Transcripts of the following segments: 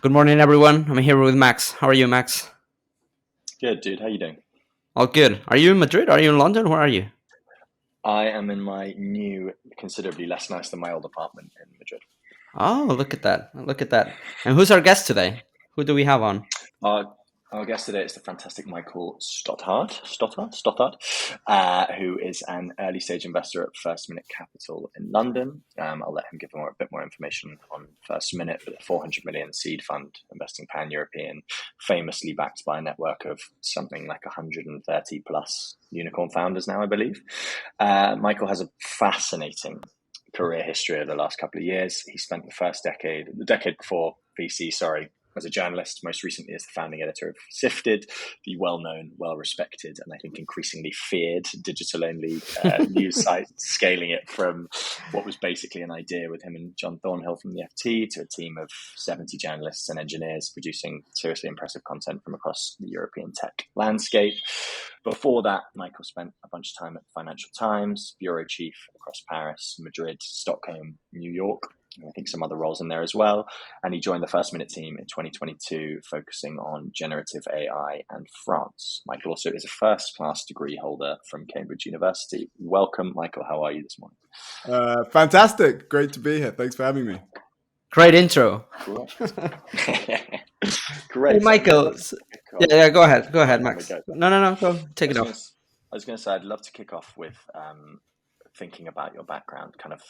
Good morning, everyone. I'm here with Max. How are you, Max? Good, dude. How you doing? All good. Are you in Madrid? Are you in London? Where are you? I am in my new, considerably less nice than my old apartment in Madrid. Oh, look at that. Look at that. And who's our guest today? Who do we have on? Our, our guest today is the fantastic Michael Stothard, who is an early stage investor at First Minute Capital in London. I'll let him give a bit more information on First Minute, but a 400 million seed fund investing pan-European, famously backed by a network of something like 130 plus unicorn founders now, I believe. Michael has a fascinating career history over the last couple of years. He spent the decade before VC, as a journalist, most recently as the founding editor of Sifted, the well-known, well-respected, and I think increasingly feared digital-only news site, scaling it from what was basically an idea with him and John Thornhill from the FT to a team of 70 journalists and engineers producing seriously impressive content from across the European tech landscape. Before that, Michael spent a bunch of time at the Financial Times, bureau chief across Paris, Madrid, Stockholm, New York, and I think some other roles in there as well. And he joined the First Minute team in 2022, focusing on generative AI and France. Michael also is a first-class degree holder from Cambridge University. Welcome, Michael. How are you this morning? Fantastic. Great to be here. Thanks for having me. Great intro. Great. Hey, Michael. Yeah, go ahead. Go ahead, Max. No. Go. Take it off. I was going to say, I'd love to kick off with thinking about your background, kind of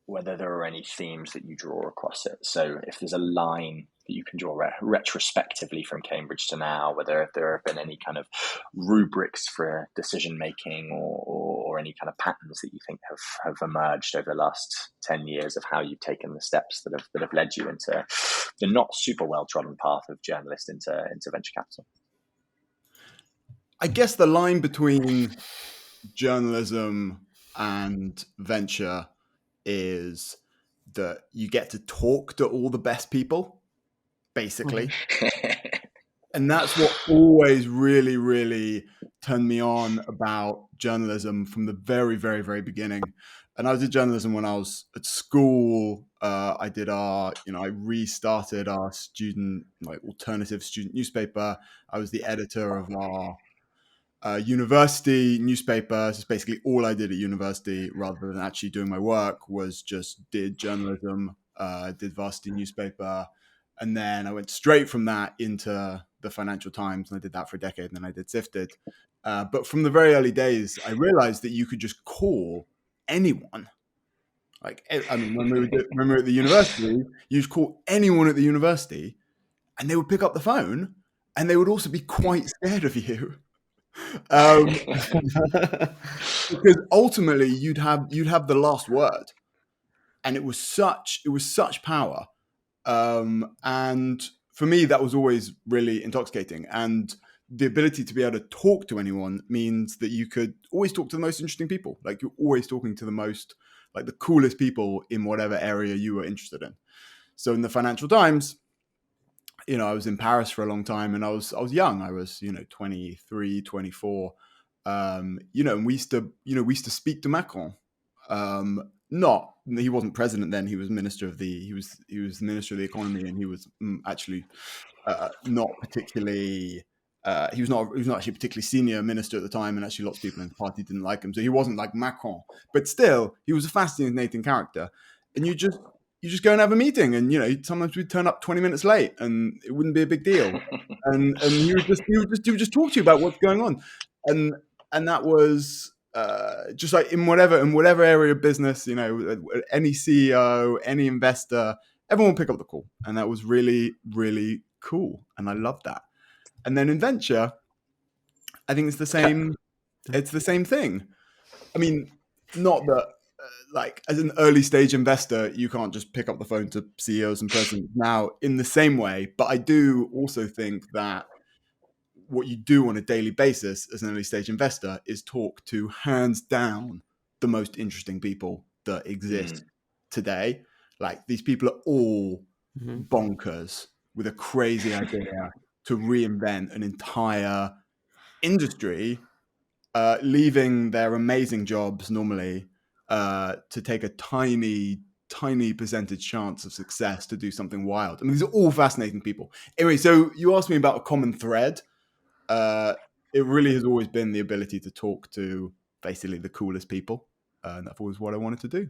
whether there are any themes that you draw across it. So if there's a line that you can draw retrospectively from Cambridge to now, whether there have been any kind of rubrics for decision making or any kind of patterns that you think have emerged over the last 10 years of how you've taken the steps that have led you into the not super well trodden path of journalist into venture capital. I guess the line between journalism and venture is that you get to talk to all the best people, basically. And that's what always really, really turned me on about journalism from the very, very, very beginning. And I did journalism when I was at school. I restarted our alternative student newspaper. I was the editor of our university newspaper. So basically all I did at university, rather than actually doing my work, was just did journalism, did varsity newspaper. And then I went straight from that into the Financial Times, and I did that for a decade, and then I did Sifted. But from the very early days, I realized that you could just call anyone. When we were at the university, you just call anyone at the university, and they would pick up the phone, and they would also be quite scared of you. Because ultimately you'd have the last word, and it was such power, and for me that was always really intoxicating. And the ability to be able to talk to anyone means that you could always talk to the most interesting people. Like, you're always talking to the most, like, the coolest people in whatever area you were interested in. So in the Financial Times, I was in Paris for a long time, and I was young. I was, 23, 24. And we used to speak to Macron. He wasn't president then. He was minister of the minister of the economy, and he was actually not particularly. He was not actually a particularly senior minister at the time, and actually lots of people in the party didn't like him. So he wasn't like Macron, but still, he was a fascinating character. And you just go and have a meeting, and sometimes we'd turn up 20 minutes late, and it wouldn't be a big deal. And he would just talk to you about what's going on, and that was just like in whatever area of business, any CEO, any investor, everyone would pick up the call, and that was really, really cool, and I loved that. And then in venture, I think it's the same. It's the same thing. I mean, not that. Like, as an early stage investor, you can't just pick up the phone to CEOs and presidents now in the same way. But I do also think that what you do on a daily basis as an early stage investor is talk to, hands down, the most interesting people that exist today. Like, these people are all bonkers with a crazy idea to reinvent an entire industry, leaving their amazing jobs normally to take a tiny tiny percentage chance of success to do something wild. I mean, these are all fascinating people. Anyway, so you asked me about a common thread. It really has always been the ability to talk to basically the coolest people. And that's always what I wanted to do.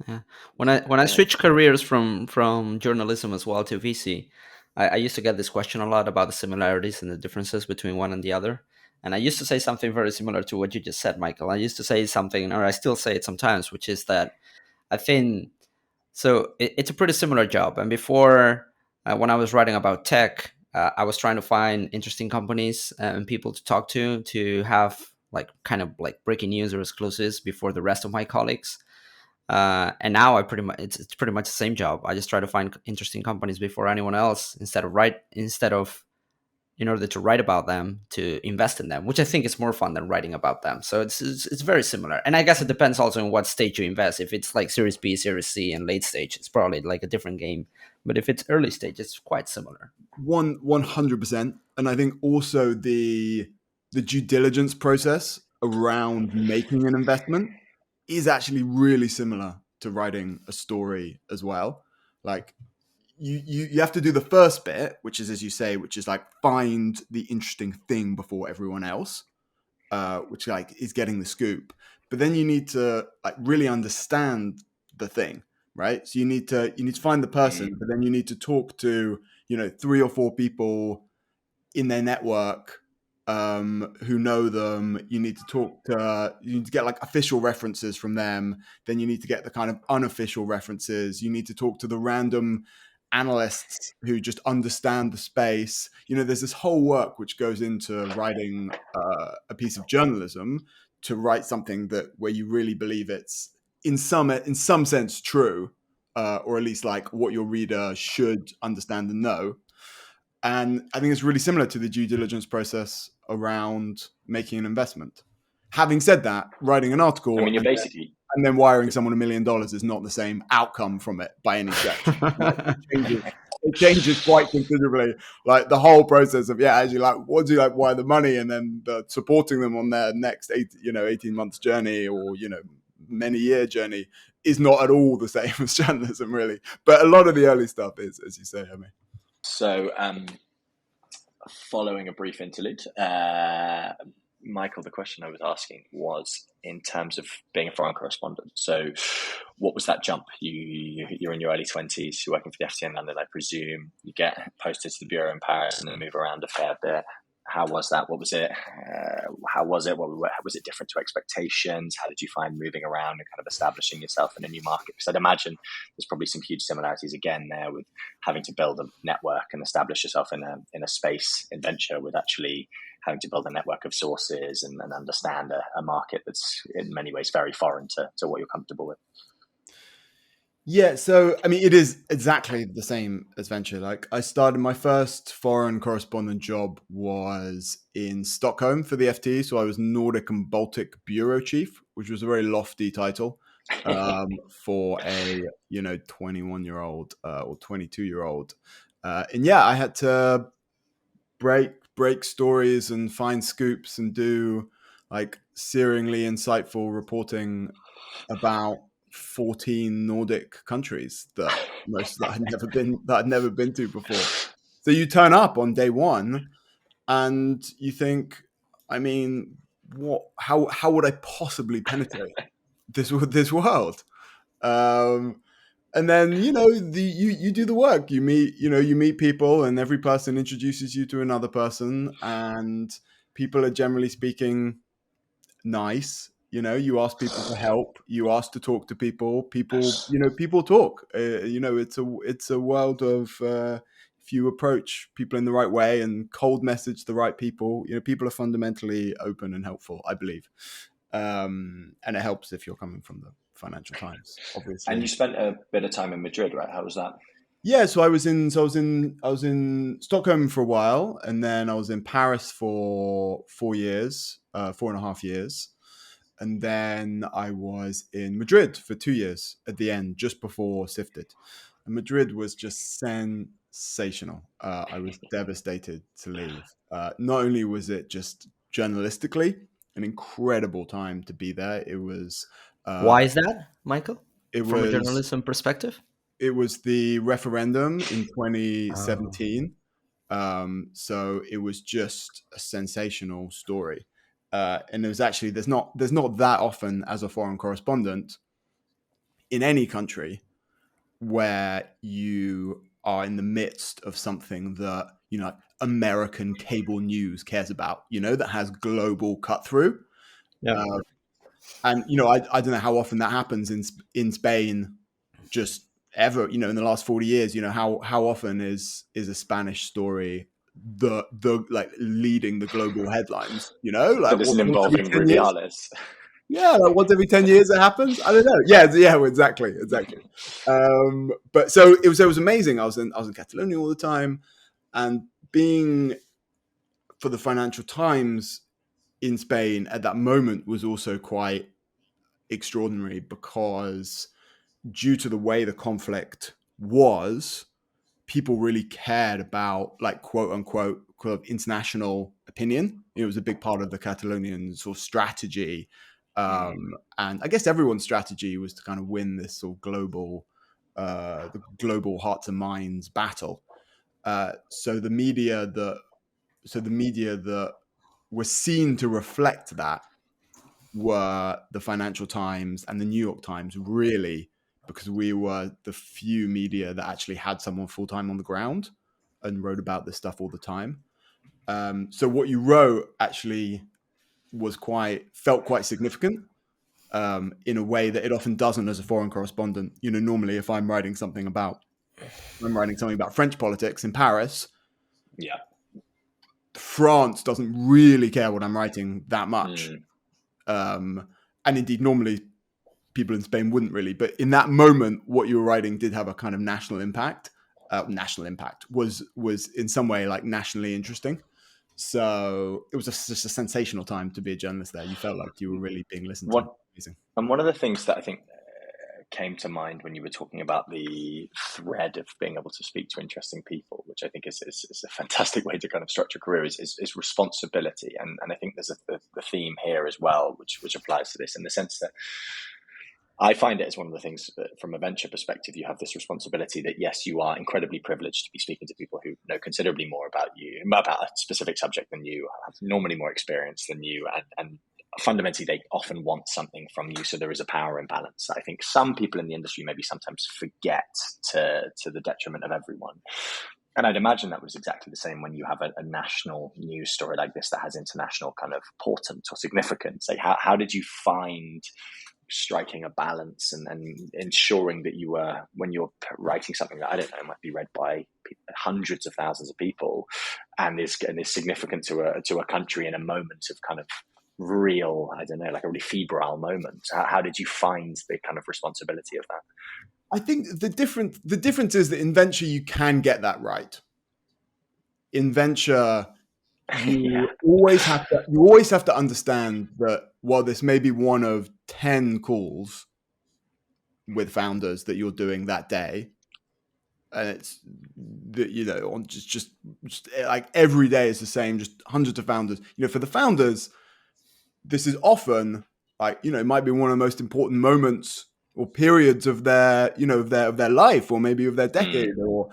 Yeah. When I switched careers from journalism as well to VC, I used to get this question a lot about the similarities and the differences between one and the other. And I used to say something very similar to what you just said, Michael. I used to say something, or I still say it sometimes, which is that I think so. It's a pretty similar job. And before, when I was writing about tech, I was trying to find interesting companies and people to talk to have like kind of like breaking news or exclusives before the rest of my colleagues. And now it's pretty much the same job. I just try to find interesting companies before anyone else instead of in order to write about them, to invest in them, which I think is more fun than writing about them. So it's very similar. And I guess it depends also on what stage you invest. If it's like Series B, Series C, and late stage, it's probably like a different game. But if it's early stage, it's quite similar. 100%. And I think also the due diligence process around making an investment is actually really similar to writing a story as well. Like you have to do the first bit, which is, as you say, which is like find the interesting thing before everyone else, which like is getting the scoop. But then you need to like really understand the thing, right? So you need to find the person, but then you need to talk to 3 or 4 people in their network who know them. You need to get like official references from them. Then you need to get the kind of unofficial references. You need to talk to the random analysts who just understand the space. There's this whole work which goes into writing a piece of journalism, to write something where you really believe it's in some sense true, or at least like what your reader should understand and know. And I think it's really similar to the due diligence process around making an investment. Having said that, writing an article I mean, you're basically and then wiring someone $1 million is not the same outcome from it by any stretch. It changes quite considerably. Like the whole process of actually like what do you like wire the money, and then supporting them on their next 18 months journey, or many year journey, is not at all the same as journalism, really. But a lot of the early stuff is, as you say, Hemi. So, following a brief interlude, Michael, the question I was asking was in terms of being a foreign correspondent. So what was that jump? You're in your early 20s, you're working for the FT in London, I presume. You get posted to the bureau in Paris and then move around a fair bit. How was that? What was it? How was it? Was it different to expectations? How did you find moving around and kind of establishing yourself in a new market? Because I'd imagine there's probably some huge similarities again there with having to build a network and establish yourself in a space in venture, with actually having to build a network of sources and understand a market that's in many ways very foreign to what you're comfortable with. Yeah, so I mean, it is exactly the same as venture. Like, I started my first foreign correspondent job was in Stockholm for the FT. So I was Nordic and Baltic bureau chief, which was a very lofty title for a 21-year-old or 22-year-old. And I had to break stories and find scoops and do like searingly insightful reporting about 14 Nordic countries that I'd never been to before. So you turn up on day one and you think, I mean, how would I possibly penetrate this world? And then you do the work. You meet people, and every person introduces you to another person, and people are generally speaking nice. You ask people for help. You ask to talk to people. People talk. It's a world of if you approach people in the right way and cold message the right people. People are fundamentally open and helpful, I believe, and it helps if you're coming from the Financial Times, obviously. And you spent a bit of time in Madrid, right? How was that? Yeah, so I was in Stockholm for a while, and then I was in Paris for 4.5 years, and then I was in Madrid for 2 years at the end, just before Sifted. And Madrid was just sensational. I was devastated to leave. Not only was it just journalistically an incredible time to be there, it was. Why is that, Michael? It from a was journalism perspective? the referendum in 2017. So it was just a sensational story. And there's not that often as a foreign correspondent in any country where you are in the midst of something that, American cable news cares about, that has global cut through. Yeah. And, I don't know how often that happens in Spain, just ever, in the last 40 years, how often is a Spanish story the like leading the global headlines, That like isn't once every involving 10 years. Rubiales. Yeah, like once every 10 years it happens. I don't know. Yeah, exactly. But so it was amazing. I was in Catalonia all the time, and being for the Financial Times in Spain at that moment was also quite extraordinary, because due to the way the conflict was, people really cared about, like, quote unquote international opinion. It was a big part of the Catalonian sort of strategy. And I guess everyone's strategy was to kind of win this sort of the global hearts and minds battle. So the media that was seen to reflect that were the Financial Times and the New York Times, really, because we were the few media that actually had someone full-time on the ground and wrote about this stuff all the time. So what you wrote actually felt quite significant, in a way that it often doesn't as a foreign correspondent. Normally if I'm writing something about French politics in Paris, Yeah. France doesn't really care what I'm writing that much. And indeed, normally people in Spain wouldn't really. But in that moment, what you were writing did have a kind of national impact. Was in some way like nationally interesting. So it was just a sensational time to be a journalist there. You felt like you were really being listened to. Amazing. And one of the things that I think came to mind when you were talking about the thread of being able to speak to interesting people, which I think is a fantastic way to kind of structure a career, is responsibility. And I think there's a theme here as well, which applies to this, in the sense that I find it as one of the things that, from a venture perspective, you have this responsibility that, yes, you are incredibly privileged to be speaking to people who know considerably more about you, about a specific subject than you, have normally more experience than you, and fundamentally they often want something from you. So there is a power imbalance that I think some people in the industry maybe sometimes forget, to the detriment of everyone. And I'd imagine that was exactly the same when you have a national news story like this that has international kind of portent or significance. Like how did you find striking a balance and ensuring that you were, when you're writing something that, I don't know, might be read by hundreds of thousands of people and is significant to a country in a moment of kind of real, I don't know, like a really febrile moment? How did you find the kind of responsibility of that? I think the difference is that in venture you can get that right. In venture, you always have to understand that while this may be one of 10 calls with founders that you're doing that day, and it's on just like every day is the same, just hundreds of founders. For the founders, this is often like, it might be one of the most important moments or periods of their, of their life, or maybe of their decade, or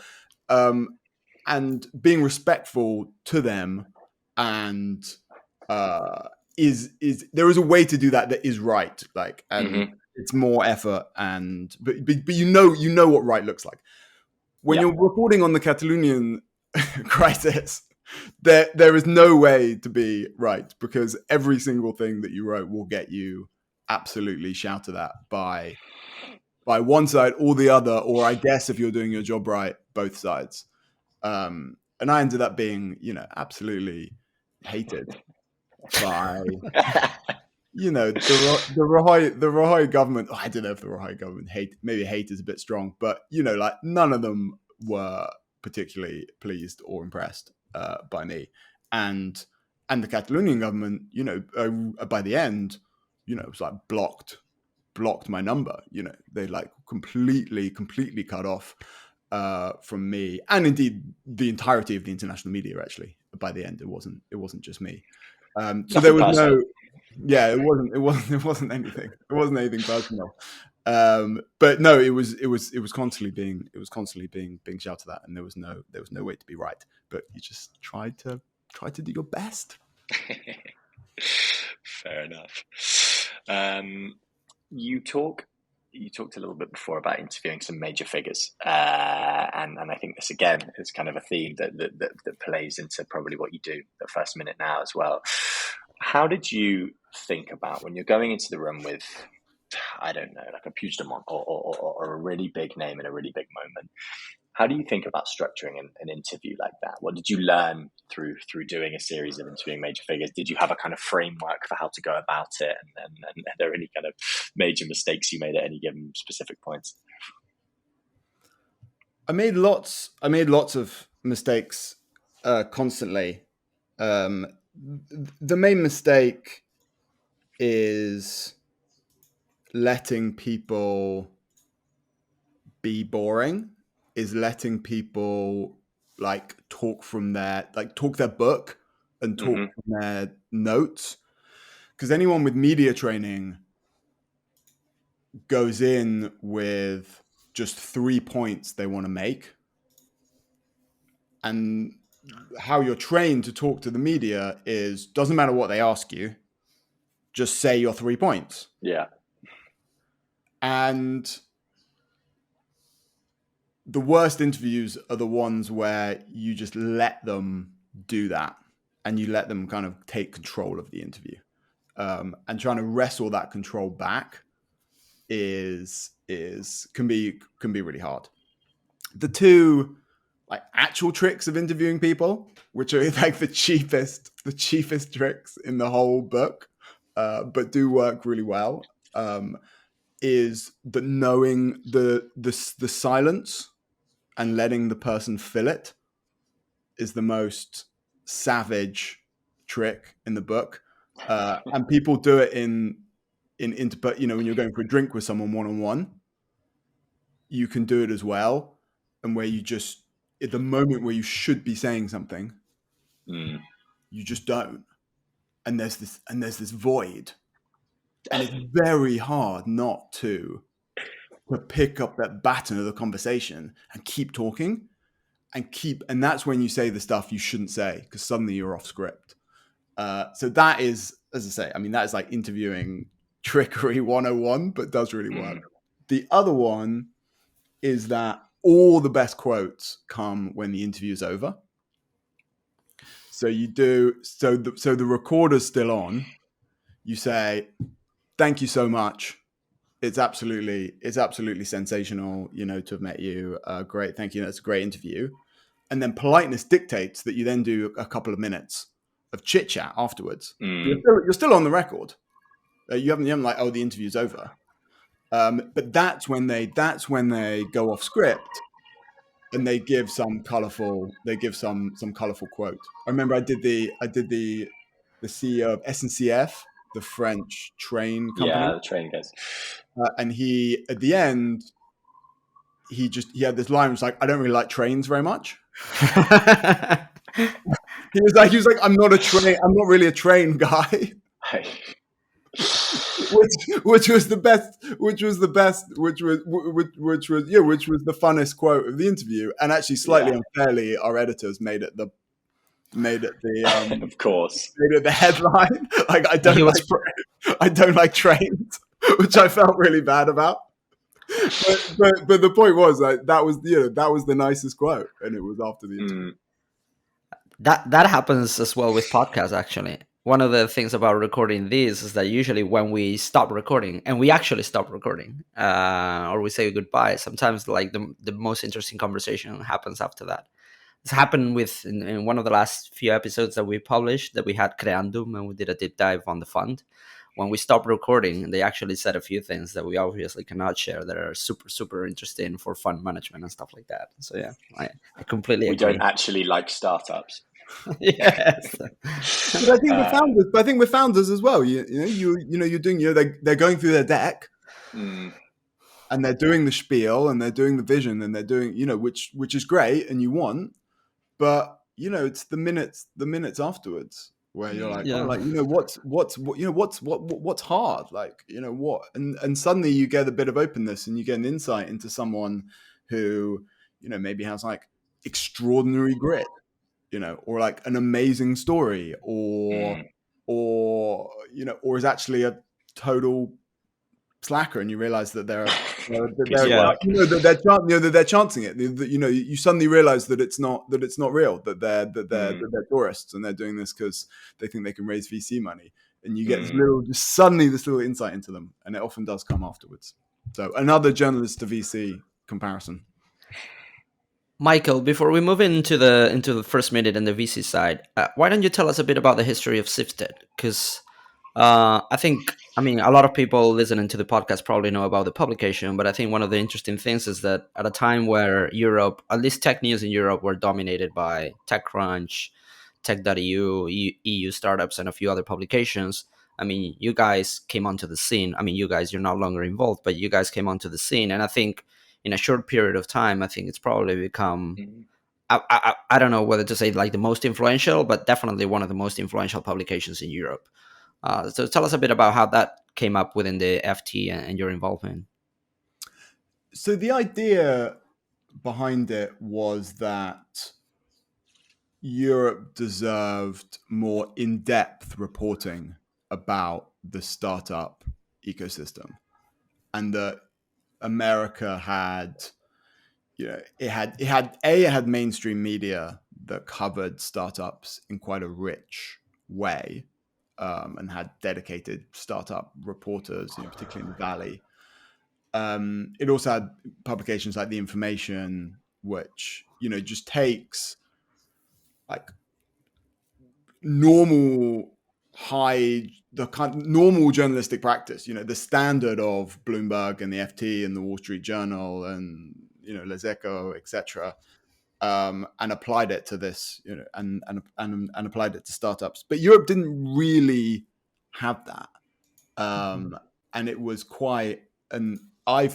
and being respectful to them, and is there is a way to do that is right, like, and it's more effort, and but you know what right looks like when you're reporting on the Catalonian crisis. There is no way to be right, because every single thing that you wrote will get you absolutely shouted at by one side or the other, or I guess if you're doing your job right, both sides. And I ended up being, absolutely hated by, the Rajoy government. I don't know if the Rajoy government maybe hate is a bit strong, but like none of them were particularly pleased or impressed by me, and the Catalonian government, by the end, it was like blocked my number. They like completely cut off from me, and indeed the entirety of the international media. Actually, by the end, it wasn't just me. So there was personal. It wasn't anything. It wasn't anything personal. But no, it was constantly being shouted at, and there was no way to be right. But you just tried to do your best. Fair enough. You talked a little bit before about interviewing some major figures, and I think this again is kind of a theme that plays into probably what you do at First Minute now as well. How did you think about when you're going into the room with, I don't know, like a Puigdemont or a really big name in a really big moment? How do you think about structuring an interview like that? What did you learn through doing a series of interviewing major figures? Did you have a kind of framework for how to go about it? And are there any kind of major mistakes you made at any given specific points? I made lots of mistakes constantly. The main mistake is letting people be boring, is letting people talk their book and talk from their notes. Because anyone with media training goes in with just 3 points they want to make. And how you're trained to talk to the media is, doesn't matter what they ask you, just say your 3 points. Yeah. And the worst interviews are the ones where you just let them do that and you let them kind of take control of the interview. And trying to wrestle that control back can be really hard. The two actual tricks of interviewing people, which are like the cheapest tricks in the whole book, but do work really well, is that knowing the silence and letting the person fill it is the most savage trick in the book. And people do it in when you're going for a drink with someone one-on-one, you can do it as well. And where you just, at the moment where you should be saying something, you just don't. And there's this void. And it's very hard not to pick up that baton of the conversation and keep talking and that's when you say the stuff you shouldn't say, because suddenly you're off script. So that is, as I say, I mean, that is like interviewing trickery 101, but does really work. The other one is that all the best quotes come when the interview is over. So you do, so the recorder's still on. You say, "Thank you so much. It's absolutely sensational, to have met you. Great, thank you. That's a great interview." And then politeness dictates that you then do a couple of minutes of chit chat afterwards. You're still on the record. You haven't like, oh, the interview's over. But that's when they go off script and they give some colorful quote. I remember I did the CEO of SNCF, the French train company. Yeah, the train guys. And he, at the end, he had this line, which was like, "I don't really like trains very much." he was like, "I'm not really a train guy." which was the funnest quote of the interview, and actually slightly unfairly, our editors made it the of course made it the headline. Like, I don't like trains, which I felt really bad about. But the point was that was the nicest quote, and it was after the interview. That happens as well with podcasts, actually. One of the things about recording these is that usually when we stop recording, and we actually stop recording, or we say goodbye, sometimes like the most interesting conversation happens after that. This happened in one of the last few episodes that we published, that we had Creandum, and we did a deep dive on the fund. When we stopped recording, they actually said a few things that we obviously cannot share that are super, super interesting for fund management and stuff like that. So yeah, I completely agree. We don't actually like startups. Yes. But I think with founders as well, you're doing, they're going through their deck and they're doing the spiel and they're doing the vision and they're doing, which is great and you want, but it's the minutes afterwards. where you're like, oh, Yeah. like, what's hard, like, what, and suddenly you get a bit of openness and you get an insight into someone who, maybe has like extraordinary grit, or like an amazing story, or is actually a total slacker, and you realize that Piece of work. that they're chancing it. You suddenly realize that it's not real, that they're tourists and they're doing this because they think they can raise VC money, and you get this little insight into them, and it often does come afterwards. So another journalist to VC comparison. Michael, before we move into the first minute and the VC side, why don't you tell us a bit about the history of Sifted? Because I mean, a lot of people listening to the podcast probably know about the publication, but I think one of the interesting things is that at a time where Europe, at least tech news in Europe, were dominated by TechCrunch, Tech.eu, EU startups, and a few other publications. I mean, you guys came onto the scene. I mean, you're no longer involved, but you guys came onto the scene. And I think in a short period of time, I think it's probably become, I don't know whether to say like the most influential, but definitely one of the most influential publications in Europe. So tell us a bit about how that came up within the FT and your involvement. So the idea behind it was that Europe deserved more in-depth reporting about the startup ecosystem, and that America had, it had mainstream media that covered startups in quite a rich way, and had dedicated startup reporters, particularly in the Valley. It also had publications like The Information, which just takes like normal normal journalistic practice, the standard of Bloomberg and the FT and the Wall Street Journal and Les Echos, etc., and applied it to this, and applied it to startups. But Europe didn't really have that, and it was quite. And we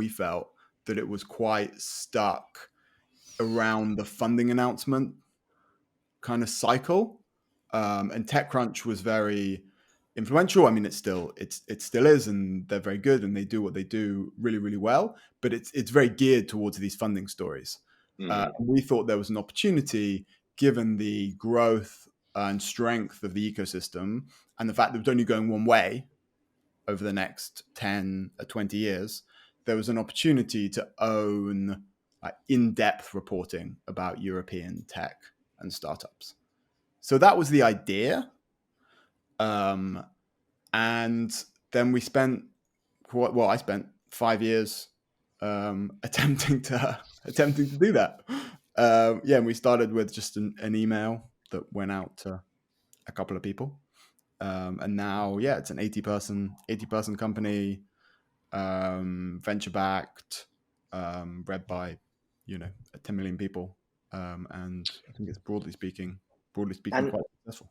felt that it was quite stuck around the funding announcement kind of cycle, and TechCrunch was very influential. I mean, it still is, and they're very good, and they do what they do really, really well. But it's very geared towards these funding stories. We thought there was an opportunity, given the growth and strength of the ecosystem, and the fact that it was only going one way over the next 10 or 20 years. There was an opportunity to own in-depth reporting about European tech and startups. So that was the idea. And then I spent 5 years attempting to do that. And we started with just an email that went out to a couple of people. And now, it's an 80 person company, venture backed, read by 10 million people, and I think it's broadly speaking quite successful.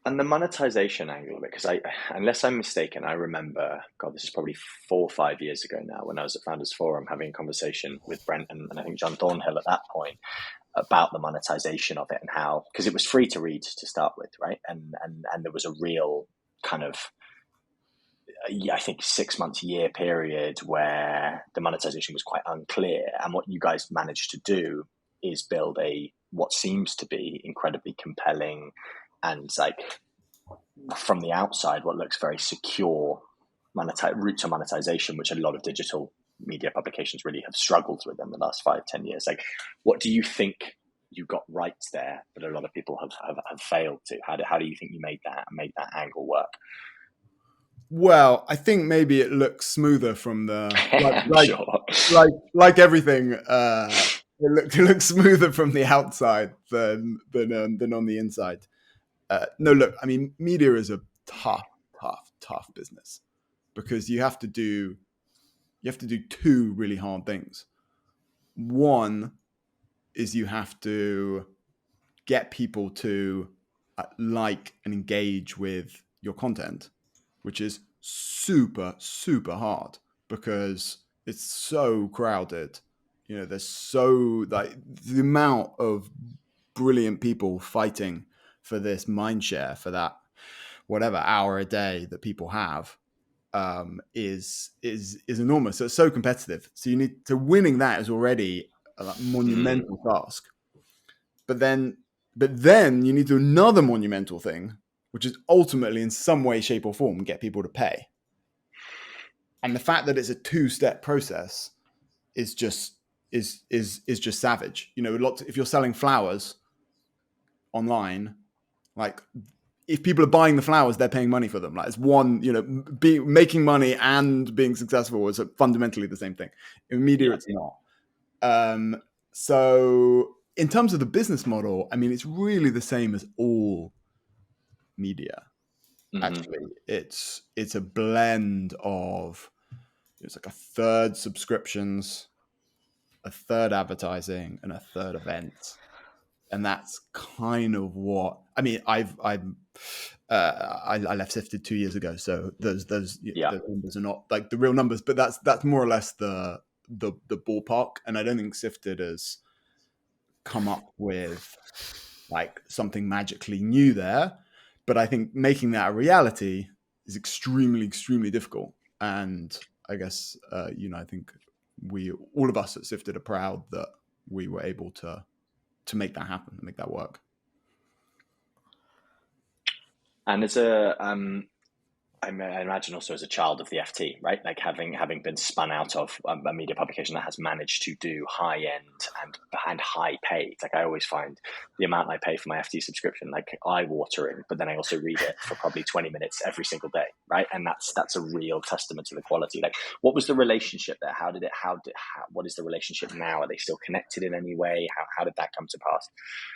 And the monetization angle of it, because unless I'm mistaken, I remember, God, this is probably 4 or 5 years ago now, when I was at Founders Forum having a conversation with Brent and I think John Thornhill at that point about the monetization of it, and how, because it was free to read to start with, right? And there was a real kind of, I think 6 months, year period where the monetization was quite unclear. And what you guys managed to do is build what seems to be incredibly compelling and, like, from the outside, what looks very secure route to monetization, which a lot of digital media publications really have struggled with in the last 5-10 years. Like, what do you think you got right there that a lot of people have failed to? How do you think you made that angle work? Well, I think maybe it looks smoother from the sure. like everything. It looks smoother from the outside than on the inside. No, look, I mean, media is a tough business, because you have to do two really hard things. One is you have to get people to like and engage with your content, which is super, super hard because it's so crowded. There's so, like, the amount of brilliant people fighting for this mind share, for that whatever hour a day that people have, is enormous. So it's so competitive. So winning that is already a monumental task. But then you need to do another monumental thing, which is ultimately in some way, shape, or form get people to pay. And the fact that it's a two-step process is just savage. If you're selling flowers online, like if people are buying the flowers, they're paying money for them. Like it's one, making money and being successful is fundamentally the same thing. In media, it's not. So in terms of the business model, I mean, it's really the same as all media. Actually, it's a blend of, it's like a third subscriptions, a third advertising, and a third events. And that's kind of what I mean. I left Sifted 2 years ago, so those numbers are not like the real numbers, but that's more or less the ballpark. And I don't think Sifted has come up with like something magically new there, but I think making that a reality is extremely, extremely difficult. And I guess I think all of us at Sifted are proud that we were able to make that happen, make that work. And I imagine also as a child of the FT, right? Like having been spun out of a media publication that has managed to do high end and high paid. Like I always find the amount I pay for my FT subscription like eye watering, but then I also read it for probably 20 minutes every single day, right? And that's a real testament to the quality. Like, what was the relationship there? What is the relationship now? Are they still connected in any way? How did that come to pass?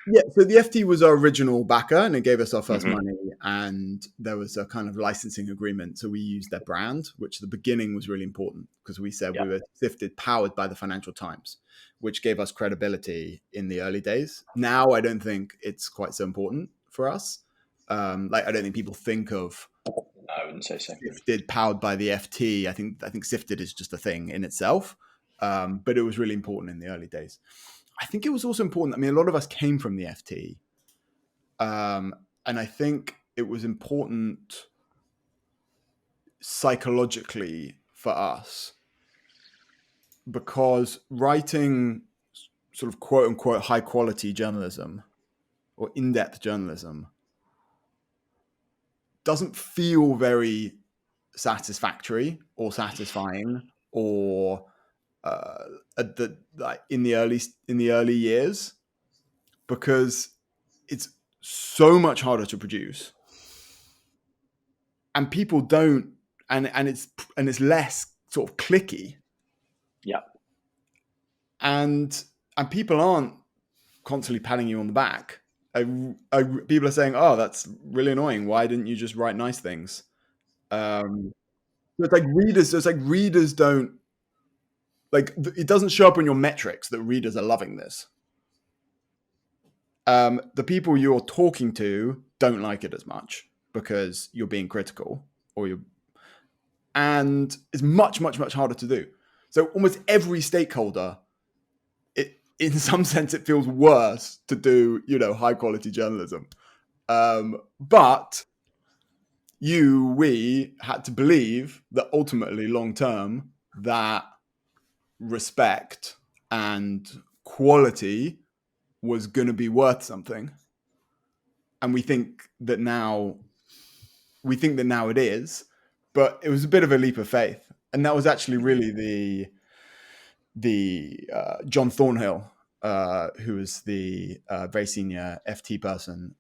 Yeah, so the FT was our original backer, and it gave us our first money, and there was a kind of licensing agreement. So we used their brand, which at the beginning was really important because we said we were Sifted, powered by the Financial Times, which gave us credibility in the early days. Now I don't think it's quite so important for us. I don't think people think of I wouldn't say so. Sifted powered by the FT. I think Sifted is just a thing in itself, but it was really important in the early days. I think it was also important. I mean, a lot of us came from the FT, and I think it was important psychologically for us because writing sort of quote unquote high quality journalism or in-depth journalism doesn't feel very satisfactory or satisfying or in the early years, because it's so much harder to produce, and people don't, and it's less sort of clicky, and people aren't constantly patting you on the back. People are saying, "Oh, that's really annoying. Why didn't you just write nice things?" It's like readers don't. Like, it doesn't show up on your metrics that readers are loving this. The people you're talking to don't like it as much because you're being critical, and it's much, much, much harder to do. So almost every stakeholder, in some sense, it feels worse to do, high quality journalism. But we had to believe that ultimately, long term, that respect and quality was going to be worth something, and we think that now it is, but it was a bit of a leap of faith, and that was actually really the John Thornhill, who is the very senior FT person,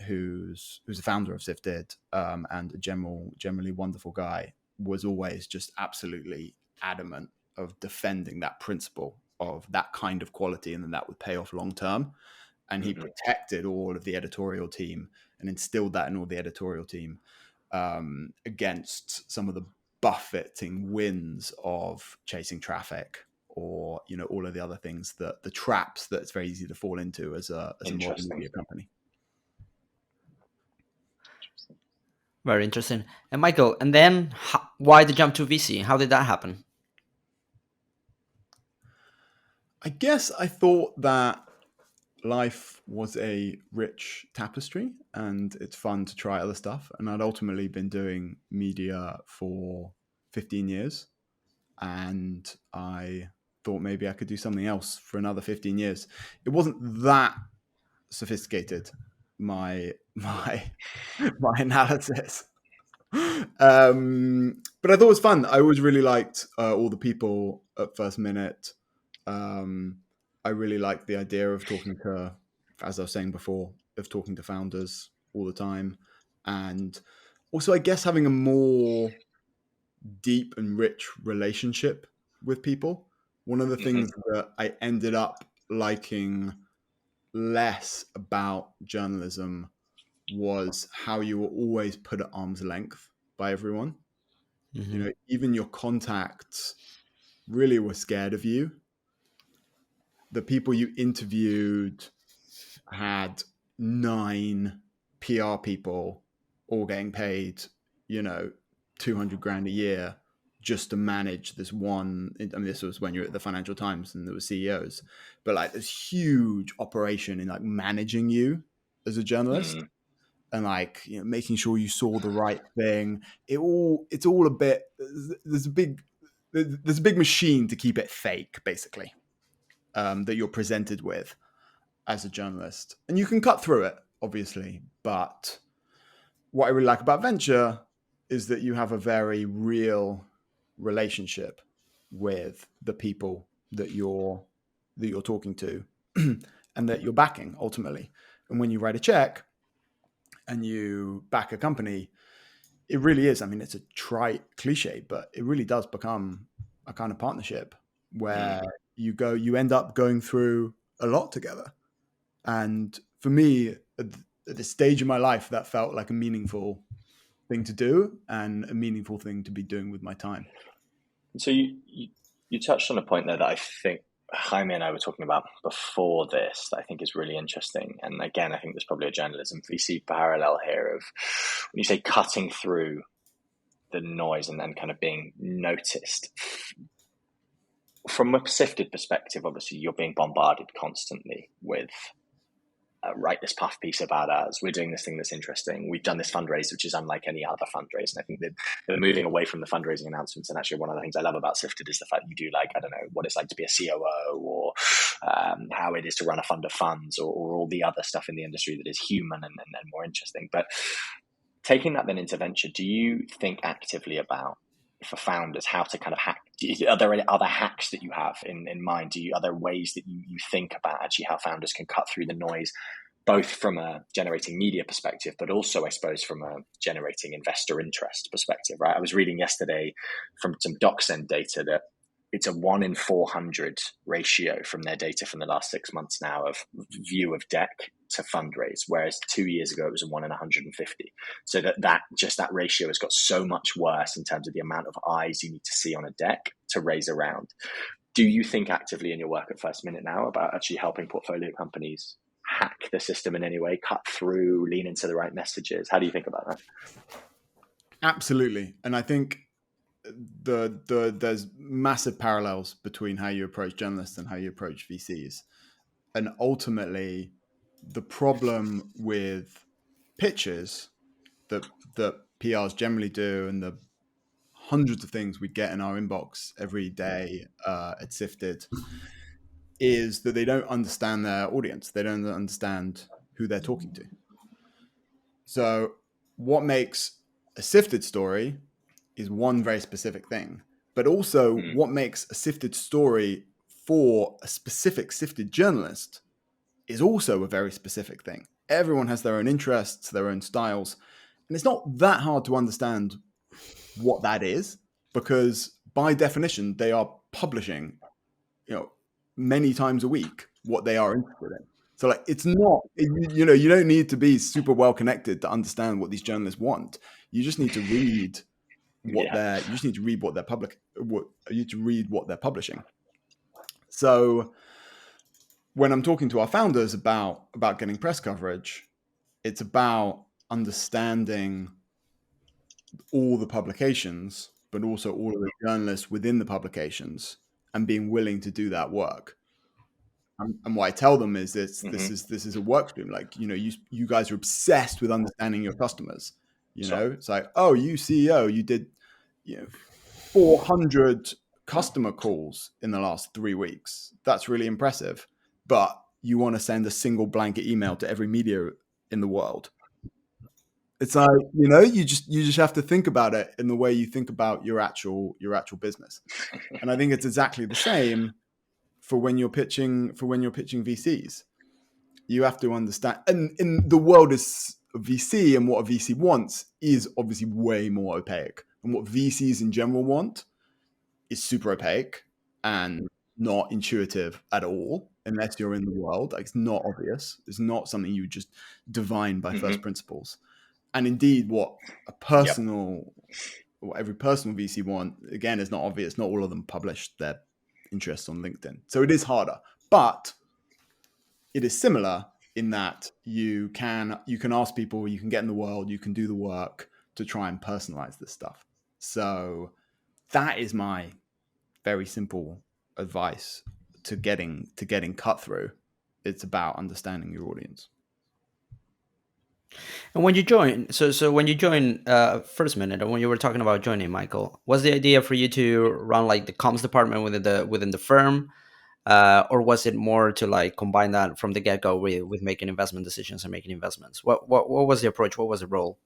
who's the founder of Sifted, and a generally wonderful guy, was always just absolutely adamant of defending that principle of that kind of quality, and then that would pay off long term. And he protected all of the editorial team and instilled that in all the editorial team, against some of the buffeting winds of chasing traffic, or all of the other things, that the traps that it's very easy to fall into as a modern media company. Very interesting. And Michael, and then why the jump to VC? How did that happen? I guess I thought that life was a rich tapestry, and it's fun to try other stuff. And I'd ultimately been doing media for 15 years, and I thought maybe I could do something else for another 15 years. It wasn't that sophisticated, my my analysis. But I thought it was fun. I always really liked all the people at First Minute. I really liked the idea of talking to, as I was saying before, of talking to founders all the time, and also I guess having a more deep and rich relationship with people. One of the things that I ended up liking less about journalism was how you were always put at arm's length by everyone. You know, even your contacts really were scared of you. The people you interviewed had 9 PR people all getting paid, 200 grand a year just to manage this one. I mean, this was when you're at the Financial Times and there were CEOs, but like this huge operation in like managing you as a journalist. And like making sure you saw the right thing. It's all a bit. There's a big machine to keep it fake, basically, that you're presented with as a journalist, and you can cut through it, obviously. But what I really like about venture is that you have a very real relationship with the people that you're talking to, and that you're backing ultimately. And when you write a check and you back a company, it really is. I mean, it's a trite cliche, but it really does become a kind of partnership where you end up going through a lot together. And for me, at this stage of my life, that felt like a meaningful thing to do and a meaningful thing to be doing with my time. So you touched on a point there that I think Jaime and I were talking about before this that I think is really interesting. And again, I think there's probably a journalism VC parallel here of when you say cutting through the noise and then kind of being noticed. From a Sifted perspective, obviously you're being bombarded constantly with write this puff piece about us. We're doing this thing that's interesting. We've done this fundraise, which is unlike any other fundraise. And I think that they're moving away from the fundraising announcements. And actually, one of the things I love about Sifted is the fact that you do like, I don't know, what it's like to be a COO or how it is to run a fund of funds or all the other stuff in the industry that is human and more interesting. But taking that then into venture, do you think actively about, for founders, how to kind of hack? Are there any other hacks that you have in mind? Are there ways that you think about actually how founders can cut through the noise, both from a generating media perspective, but also, I suppose, from a generating investor interest perspective, right? I was reading yesterday from some DocSend data that it's a 1 in 400 ratio from their data from the last 6 months now of view of deck to fundraise, whereas 2 years ago it was a 1 in 150. So that ratio has got so much worse in terms of the amount of eyes you need to see on a deck to raise a round. Do you think actively in your work at First Minute now about actually helping portfolio companies hack the system in any way, cut through, lean into the right messages? How do you think about that? Absolutely. And I think there's massive parallels between how you approach journalists and how you approach VCs. And ultimately, the problem with pitches that PRs generally do, and the hundreds of things we get in our inbox every day at Sifted, is that they don't understand their audience. They don't understand who they're talking to. So what makes a Sifted story is one very specific thing, but also what makes a Sifted story for a specific Sifted journalist is also a very specific thing. Everyone has their own interests, their own styles, and it's not that hard to understand what that is, because by definition, they are publishing, many times a week what they are interested in. So like, it's not, you don't need to be super well connected to understand what these journalists want. You just need to read what they're publishing. So when I'm talking to our founders about getting press coverage, it's about understanding all the publications, but also all of the journalists within the publications, and being willing to do that work. And what I tell them is this Mm-hmm. this is a work stream. Like, you guys are obsessed with understanding your customers. It's like, oh, you CEO, you did 400 customer calls in the last 3 weeks. That's really impressive. But you want to send a single blanket email to every media in the world. It's like, you just have to think about it in the way you think about your actual business. And I think it's exactly the same for when you're pitching VCs. You have to understand, and in the world is VC, and what a VC wants is obviously way more opaque. And what VCs in general want is super opaque and not intuitive at all, unless you're in the world. Like, it's not obvious. It's not something you just divine by first principles. And indeed, what every personal VC want, again, is not obvious. Not all of them publish their interests on LinkedIn. So it is harder, but it is similar in that you can ask people, you can get in the world, you can do the work to try and personalize this stuff. So that is my very simple advice to getting cut through. It's about understanding your audience. And when you join, so when you join First Minute, and when you were talking about joining, Michael, was the idea for you to run like the comms department within the firm, or was it more to like combine that from the get go with making investment decisions and making investments? What was the approach? What was the role?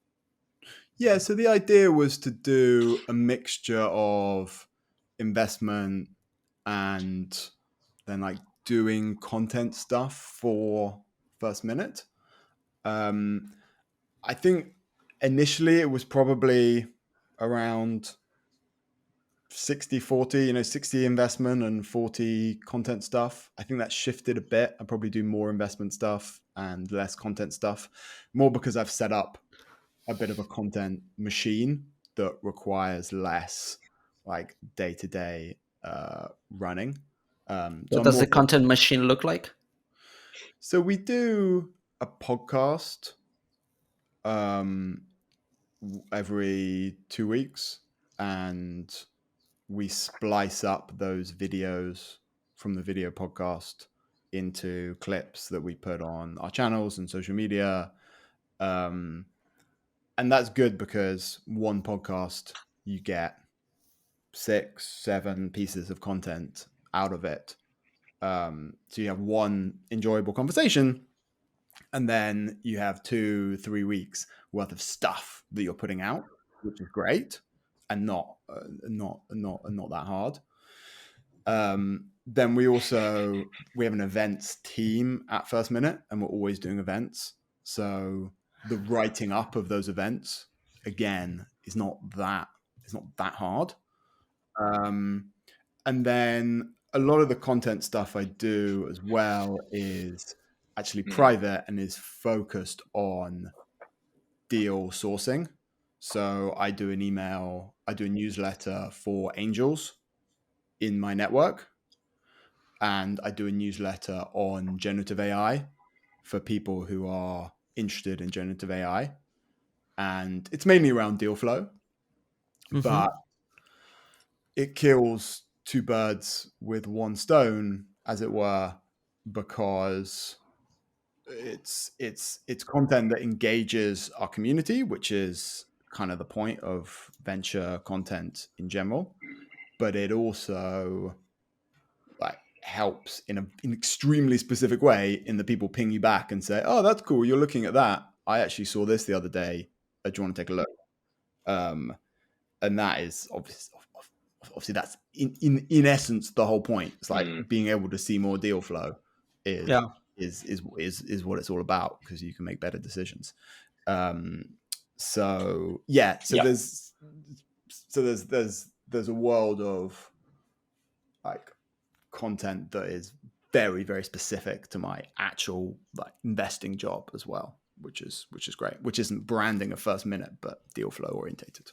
Yeah, so the idea was to do a mixture of investment and then like doing content stuff for First Minute. I think initially it was probably around 60-40, 60 investment and 40 content stuff. I think that shifted a bit. I probably do more investment stuff and less content stuff, more because I've set up a bit of a content machine that requires less like day-to-day running. So What I'm does more the content machine look like? So we do a podcast every 2 weeks, and we splice up those videos from the video podcast into clips that we put on our channels and social media. And that's good because one podcast, you get 6-7 pieces of content out of it. So you have one enjoyable conversation, and then you have 2-3 weeks worth of stuff that you're putting out, which is great and not that hard. Then we have an events team at First Minute, and we're always doing events. So the writing up of those events, again, is not that hard. And then a lot of the content stuff I do as well is actually private and is focused on deal sourcing. So I do a newsletter for angels in my network, and I do a newsletter on generative AI for people who are interested in generative AI. And it's mainly around deal flow, but it kills two birds with one stone, as it were, because it's content that engages our community, which is kind of the point of venture content in general. But it also like helps in an extremely specific way in the people ping you back and say, "Oh, that's cool. You're looking at that. I actually saw this the other day. Do you want to take a look?" And that is obviously that's in essence the whole point. It's like being able to see more deal flow is what it's all about, because you can make better decisions. There's a world of like content that is very, very specific to my actual like investing job as well, which is great, which isn't branding a First Minute, but deal flow orientated.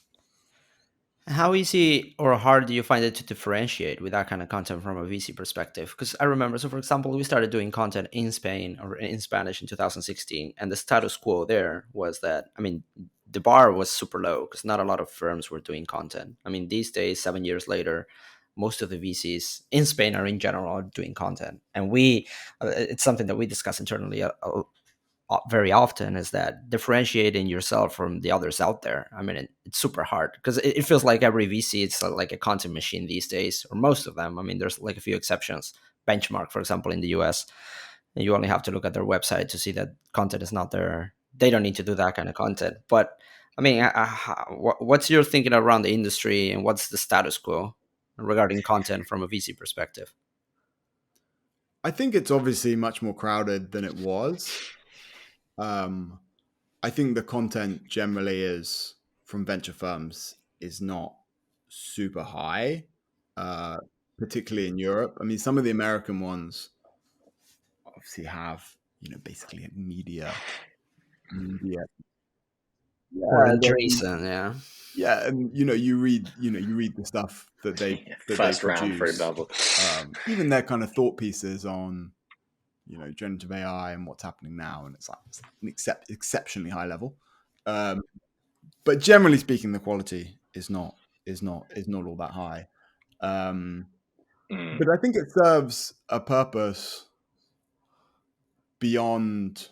How easy or hard do you find it to differentiate with that kind of content from a VC perspective? Because I remember, so for example, we started doing content in Spain or in Spanish in 2016, and the status quo there was that, I mean, the bar was super low because not a lot of firms were doing content. I mean, these days, 7 years later, most of the VCs in Spain or in general are doing content. And we, it's something that we discuss internally very often, is that differentiating yourself from the others out there. I mean, it's super hard because it feels like every VC, it's like a content machine these days, or most of them. I mean, there's like a few exceptions. Benchmark, for example, in the US, and you only have to look at their website to see that content is not there. They don't need to do that kind of content. But I mean, what's your thinking around the industry, and what's the status quo regarding content from a VC perspective? I think it's obviously much more crowded than it was. I think the content generally is from venture firms is not super high, particularly in Europe. I mean, some of the American ones obviously have, basically media. Or Yeah, adjacent, yeah. yeah, and you read the stuff that they First round, for produce. example. Even their kind of thought pieces on generative AI and what's happening now, and it's an exceptionally high level. But generally speaking, the quality is not all that high. But I think it serves a purpose beyond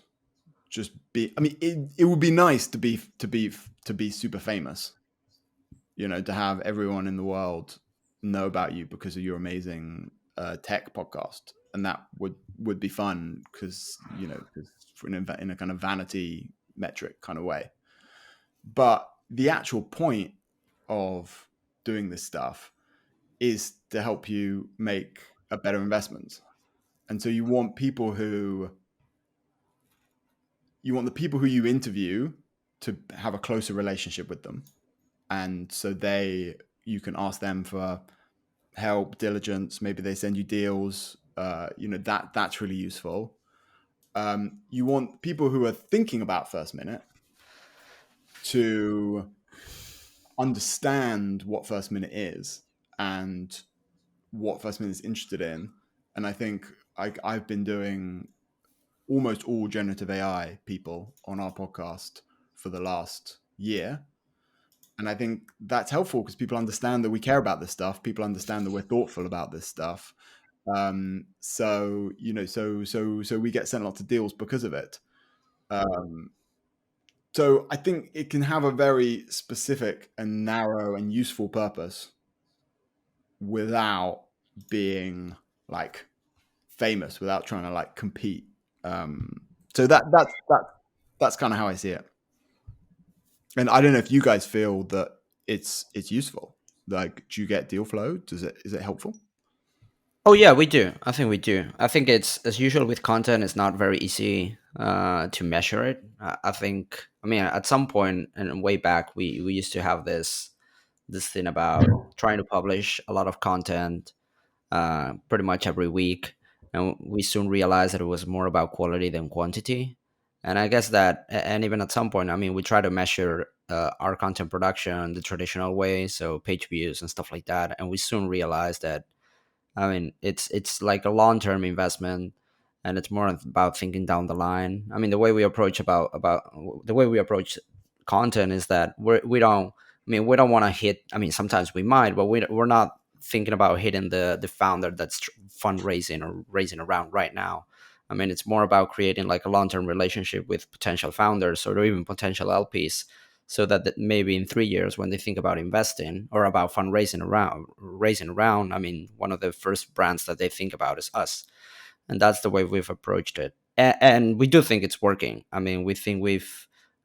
just be. I mean, it would be nice to be super famous. To have everyone in the world know about you because of your amazing tech podcast, and that would be fun because in a kind of vanity metric kind of way. But the actual point of doing this stuff is to help you make a better investment. And so you want the people who you interview to have a closer relationship with them. And so you can ask them for help, diligence, maybe they send you deals, that's really useful. You want people who are thinking about First Minute to understand what First Minute is and what First Minute is interested in. And I think I've been doing almost all generative AI people on our podcast for the last year. And I think that's helpful because people understand that we care about this stuff. People understand that we're thoughtful about this stuff. So we get sent lots of deals because of it. So I think it can have a very specific and narrow and useful purpose without being like famous, without trying to like compete. So that's kind of how I see it. And I don't know if you guys feel that it's useful. Like, do you get deal flow? Is it helpful? Oh yeah, we do. I think we do. I think it's, as usual with content, it's not very easy to measure it. I think. I mean, at some point and way back, we used to have this thing about trying to publish a lot of content pretty much every week, and we soon realized that it was more about quality than quantity. And I guess that, and even at some point, I mean, we try to measure our content production the traditional way, so page views and stuff like that, and we soon realized that, I mean, it's like a long term investment, and it's more about thinking down the line. I mean, the way we approach the way we approach content is that we don't. I mean, we don't want to hit. I mean, sometimes we might, but we're not thinking about hitting the founder that's fundraising or raising around right now. I mean, it's more about creating like a long term relationship with potential founders or even potential LPs, so that maybe in 3 years when they think about investing or about fundraising around raising around, I mean, one of the first brands that they think about is us. And that's the way we've approached it, and we do think it's working. I mean, we think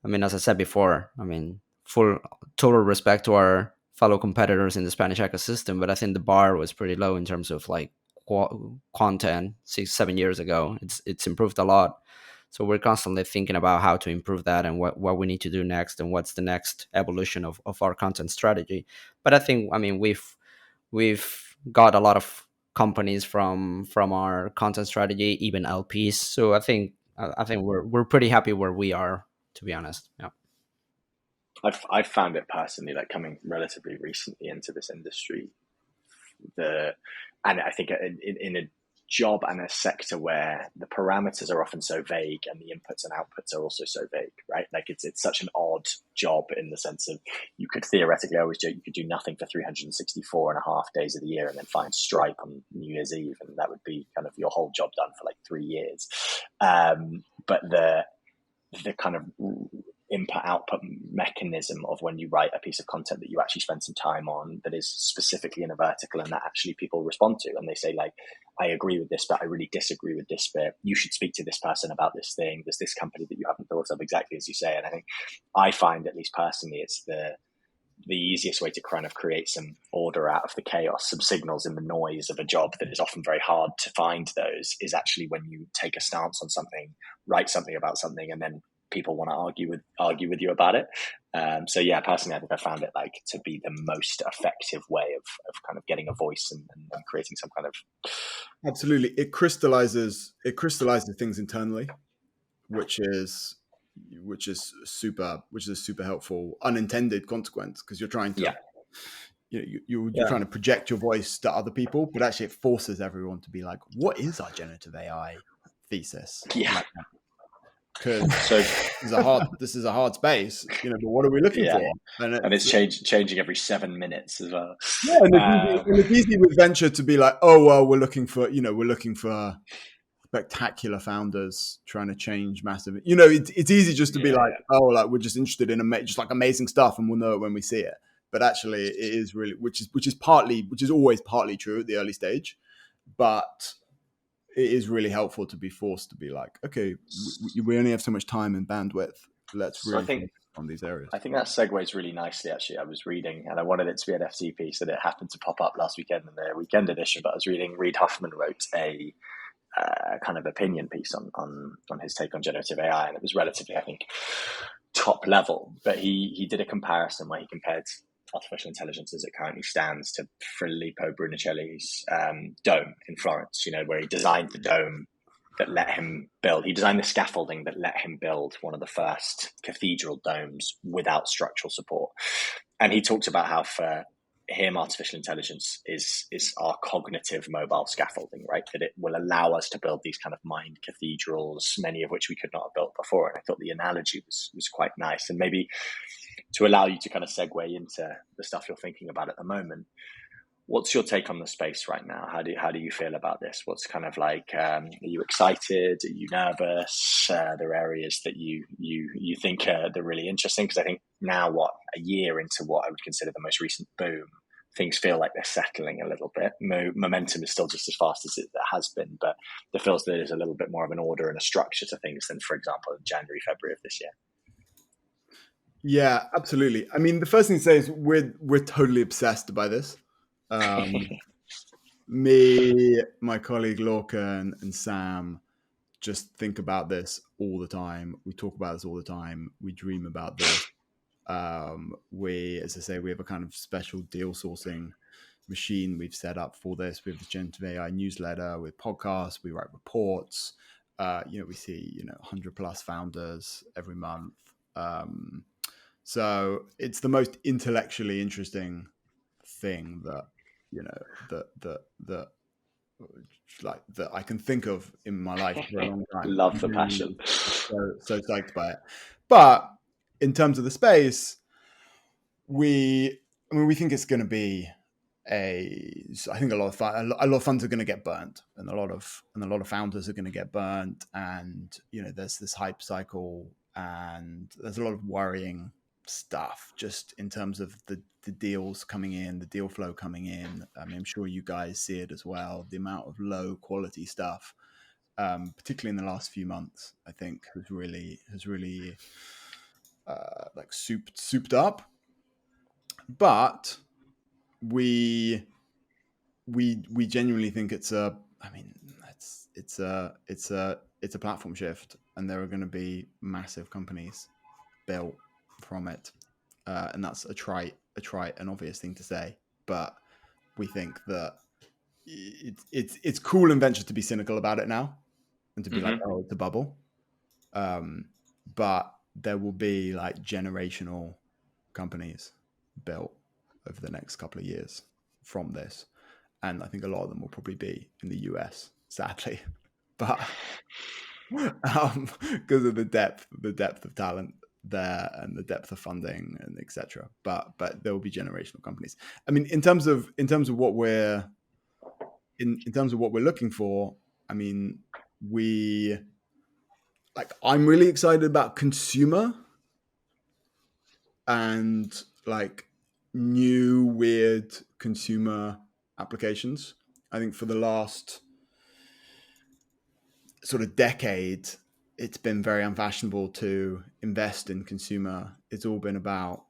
I mean, as I said before, I mean, full total respect to our fellow competitors in the Spanish ecosystem, but I think the bar was pretty low in terms of like content 6-7 years ago. It's improved a lot. So we're constantly thinking about how to improve that and what we need to do next and what's the next evolution of our content strategy. But I think, I mean, we've got a lot of companies from our content strategy, even LPs. So I think we're pretty happy where we are, to be honest. Yeah. I've found it personally, like coming relatively recently into this industry, and I think in a job and a sector where the parameters are often so vague and the inputs and outputs are also so vague, right? Like it's such an odd job in the sense of you could theoretically, I always joke, you could do nothing for 364 and a half days of the year and then find Stripe on New Year's Eve, and that would be kind of your whole job done for like 3 years. But the kind of input output mechanism of when you write a piece of content that you actually spend some time on that is specifically in a vertical and that actually people respond to, and they say like, I agree with this, but I really disagree with this bit. You should speak to this person about this thing. There's this company that you haven't thought of, exactly as you say. And I think I find, at least personally, it's the easiest way to kind of create some order out of the chaos, some signals in the noise of a job that is often very hard to find. Those is actually when you take a stance on something, write something about something, and then people want to argue with you about it. So yeah, personally, I think I found it like to be the most effective way of kind of getting a voice and creating some kind of. Absolutely, it crystallizes things internally, which is a super helpful unintended consequence, because you're trying to you're trying to project your voice to other people, but actually it forces everyone to be like, what is our generative AI thesis? Yeah. Because this is a hard space, but what are we looking for? And it's changing every 7 minutes as well. Yeah, and it's easy with venture to be like, oh well, we're looking for spectacular founders trying to change massive. It's easy just to be like, oh, like we're just interested in just like amazing stuff, and we'll know it when we see it. But actually, it is really, which is always partly true at the early stage, but it is really helpful to be forced to be like, okay, we only have so much time and bandwidth. Let's really focus on these areas. I think that segues really nicely, actually. I was reading, and I wanted it to be an FT piece, and it happened to pop up last weekend in the weekend edition, but I was reading Reid Hoffman wrote a kind of opinion piece on his take on generative AI, and it was relatively, I think, top level, but he did a comparison where he compared artificial intelligence as it currently stands to Filippo Brunicelli's dome in Florence, where he designed the dome that let him build. He designed the scaffolding that let him build one of the first cathedral domes without structural support. And he talked about how for him, artificial intelligence is our cognitive mobile scaffolding, right? That it will allow us to build these kind of mind cathedrals, many of which we could not have built before. And I thought the analogy was quite nice. And maybe to allow you to kind of segue into the stuff you're thinking about at the moment, what's your take on the space right now? How do you feel about this? What's kind of like, are you excited? Are you nervous? Are there areas that you think they're really interesting? Because I think now, a year into what I would consider the most recent boom, things feel like they're settling a little bit. Momentum is still just as fast as it has been, but there feels that there's a little bit more of an order and a structure to things than, for example, in January, February of this year. Yeah, absolutely. I mean, the first thing to say is we're totally obsessed by this. Me, my colleague Lorca and Sam just think about this all the time. We talk about this all the time. We dream about this. As I say, we have a kind of special deal sourcing machine we've set up for this. We have the generative AI newsletter with podcasts. We write reports. We see 100 plus founders every month. So it's the most intellectually interesting thing that that I can think of in my life for a long time. Love the passion. So psyched by it. But in terms of the space, we think it's going to be I think a lot of funds are going to get burnt, and a lot of founders are going to get burnt, and there's this hype cycle, and there's a lot of worrying stuff just in terms of the deals coming in, the deal flow coming in. I mean, I'm sure you guys see it as well. The amount of low quality stuff, particularly in the last few months, I think has really like souped up. But we genuinely think it's a platform shift, and there are going to be massive companies built from it, and that's a trite and obvious thing to say, but we think that it's cool in venture to be cynical about it now and to be like, oh, it's a bubble, but there will be like generational companies built over the next couple of years from this, and I think a lot of them will probably be in the US. sadly, but because of the depth of talent there and the depth of funding and etc. But there will be generational companies. I mean, in terms of what we're looking for, I mean, I'm really excited about consumer and like new weird consumer applications. I think for the last sort of decade, it's been very unfashionable to invest in consumer. It's all been about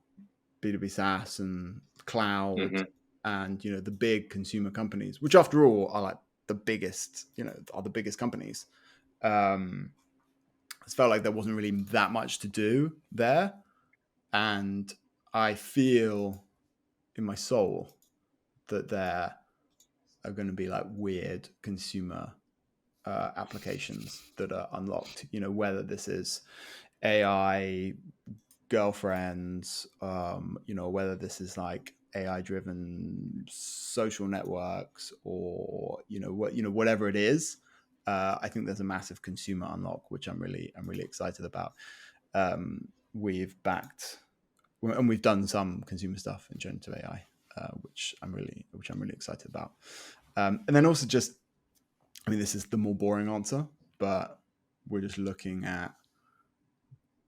B2B SaaS and cloud and, the big consumer companies, which after all are like the biggest, are the biggest companies. It felt like there wasn't really that much to do there. And I feel in my soul that there are going to be like weird consumer applications that are unlocked, whether this is AI girlfriends, whether this is like AI driven social networks or, whatever it is. I think there's a massive consumer unlock, which I'm really excited about. We've backed and we've done some consumer stuff in generative AI, which I'm really excited about. And then also just, I mean, this is the more boring answer, but we're just looking at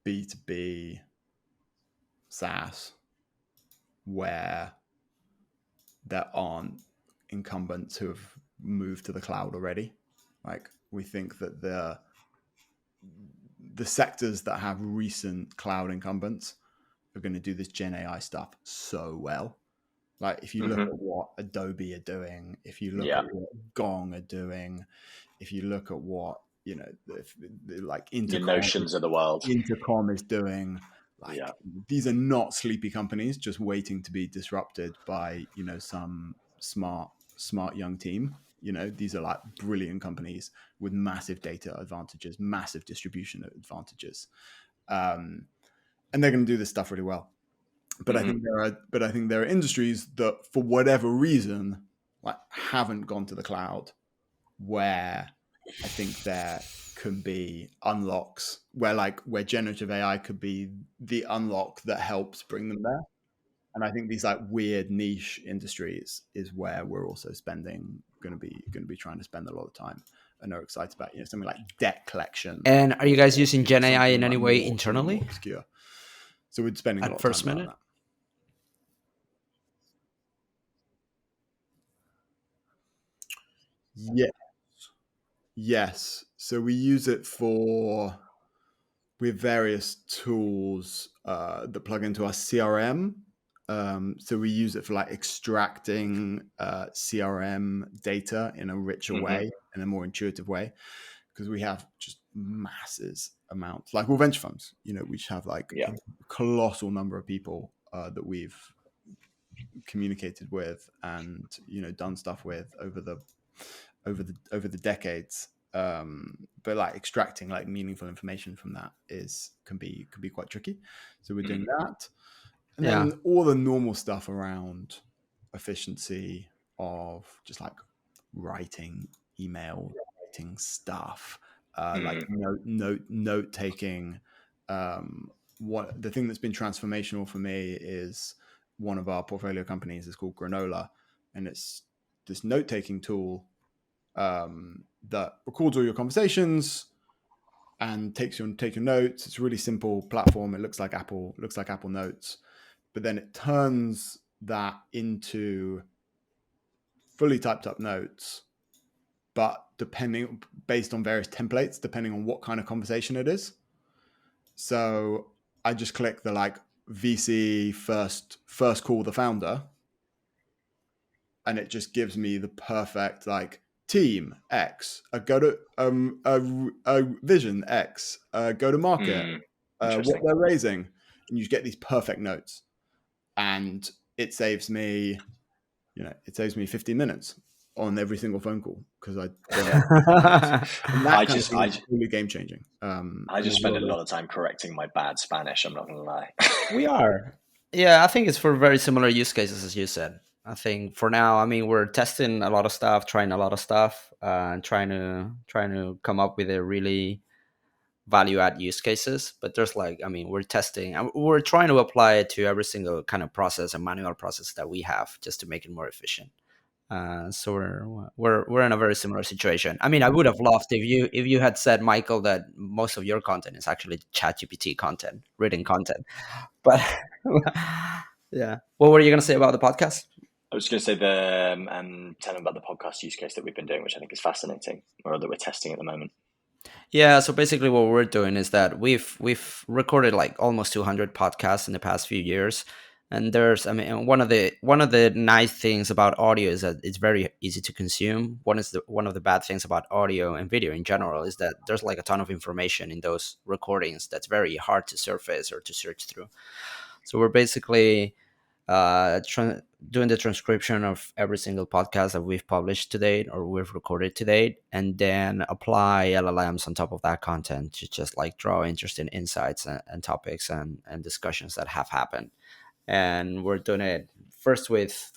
B2B SaaS where there aren't incumbents who have moved to the cloud already. Like, we think that the sectors that have recent cloud incumbents are going to do this Gen AI stuff so well. Like, if you look at what Adobe are doing, if you look at what Gong are doing, if you look at what, like Intercom, the Notions of the world, Intercom is doing, like, these are not sleepy companies just waiting to be disrupted by, some smart young team. These are like brilliant companies with massive data advantages, massive distribution advantages. And they're going to do this stuff really well. But I think there are industries that, for whatever reason, like haven't gone to the cloud, where I think there can be unlocks where generative AI could be the unlock that helps bring them there. And I think these like weird niche industries is where we're also going to be trying to spend a lot of time and are excited about, something like debt collection. And are you guys using Gen AI in any way internally? More obscure. So we're spending a lot of First time Minute. on that. Yes. So we use it with various tools that plug into our CRM. So we use it for like extracting CRM data in a richer way, in a more intuitive way, because we have just masses amounts. Like all venture funds, we have like a colossal number of people that we've communicated with and done stuff with over the decades. But like extracting like meaningful information from that can be quite tricky. So we're doing that. And then all the normal stuff around efficiency of just like writing email, writing stuff, like note taking. What the thing that's been transformational for me is one of our portfolio companies is called Granola, and it's this note taking tool that records all your conversations and take your notes. It's a really simple platform. It looks like Apple Notes, but then it turns that into fully typed up notes, but based on various templates, depending on what kind of conversation it is. So I just click the like VC first call the founder, and it just gives me the perfect like team X, go to a vision X, go to market, what they're raising, and you get these perfect notes, and it saves me 15 minutes on every single phone call because I just really game changing. I just spend a lot of time correcting my bad Spanish. I'm not gonna lie. We are. Yeah, I think it's for very similar use cases as you said. I think for now, I mean, we're testing a lot of stuff, trying a lot of stuff, and trying to come up with a really value add use cases. But there's like, I mean, we're testing and we're trying to apply it to every single kind of process and manual process that we have, just to make it more efficient. So we're in a very similar situation. I mean, I would have loved if you had said, Michael, that most of your content is actually ChatGPT content, written content. But yeah, what were you gonna say about the podcast? I was going to say tell them about the podcast use case that we've been doing, which I think is fascinating, or that we're testing at the moment. Yeah, so basically what we're doing is that we've recorded like almost 200 podcasts in the past few years. And there's, I mean, one of the nice things about audio is that it's very easy to consume. One of the bad things about audio and video in general is that there's like a ton of information in those recordings that's very hard to surface or to search through. So we're basically doing the transcription of every single podcast that we've published to date or we've recorded to date, and then apply LLMs on top of that content to just like draw interesting insights and topics and discussions that have happened. And we're doing it first with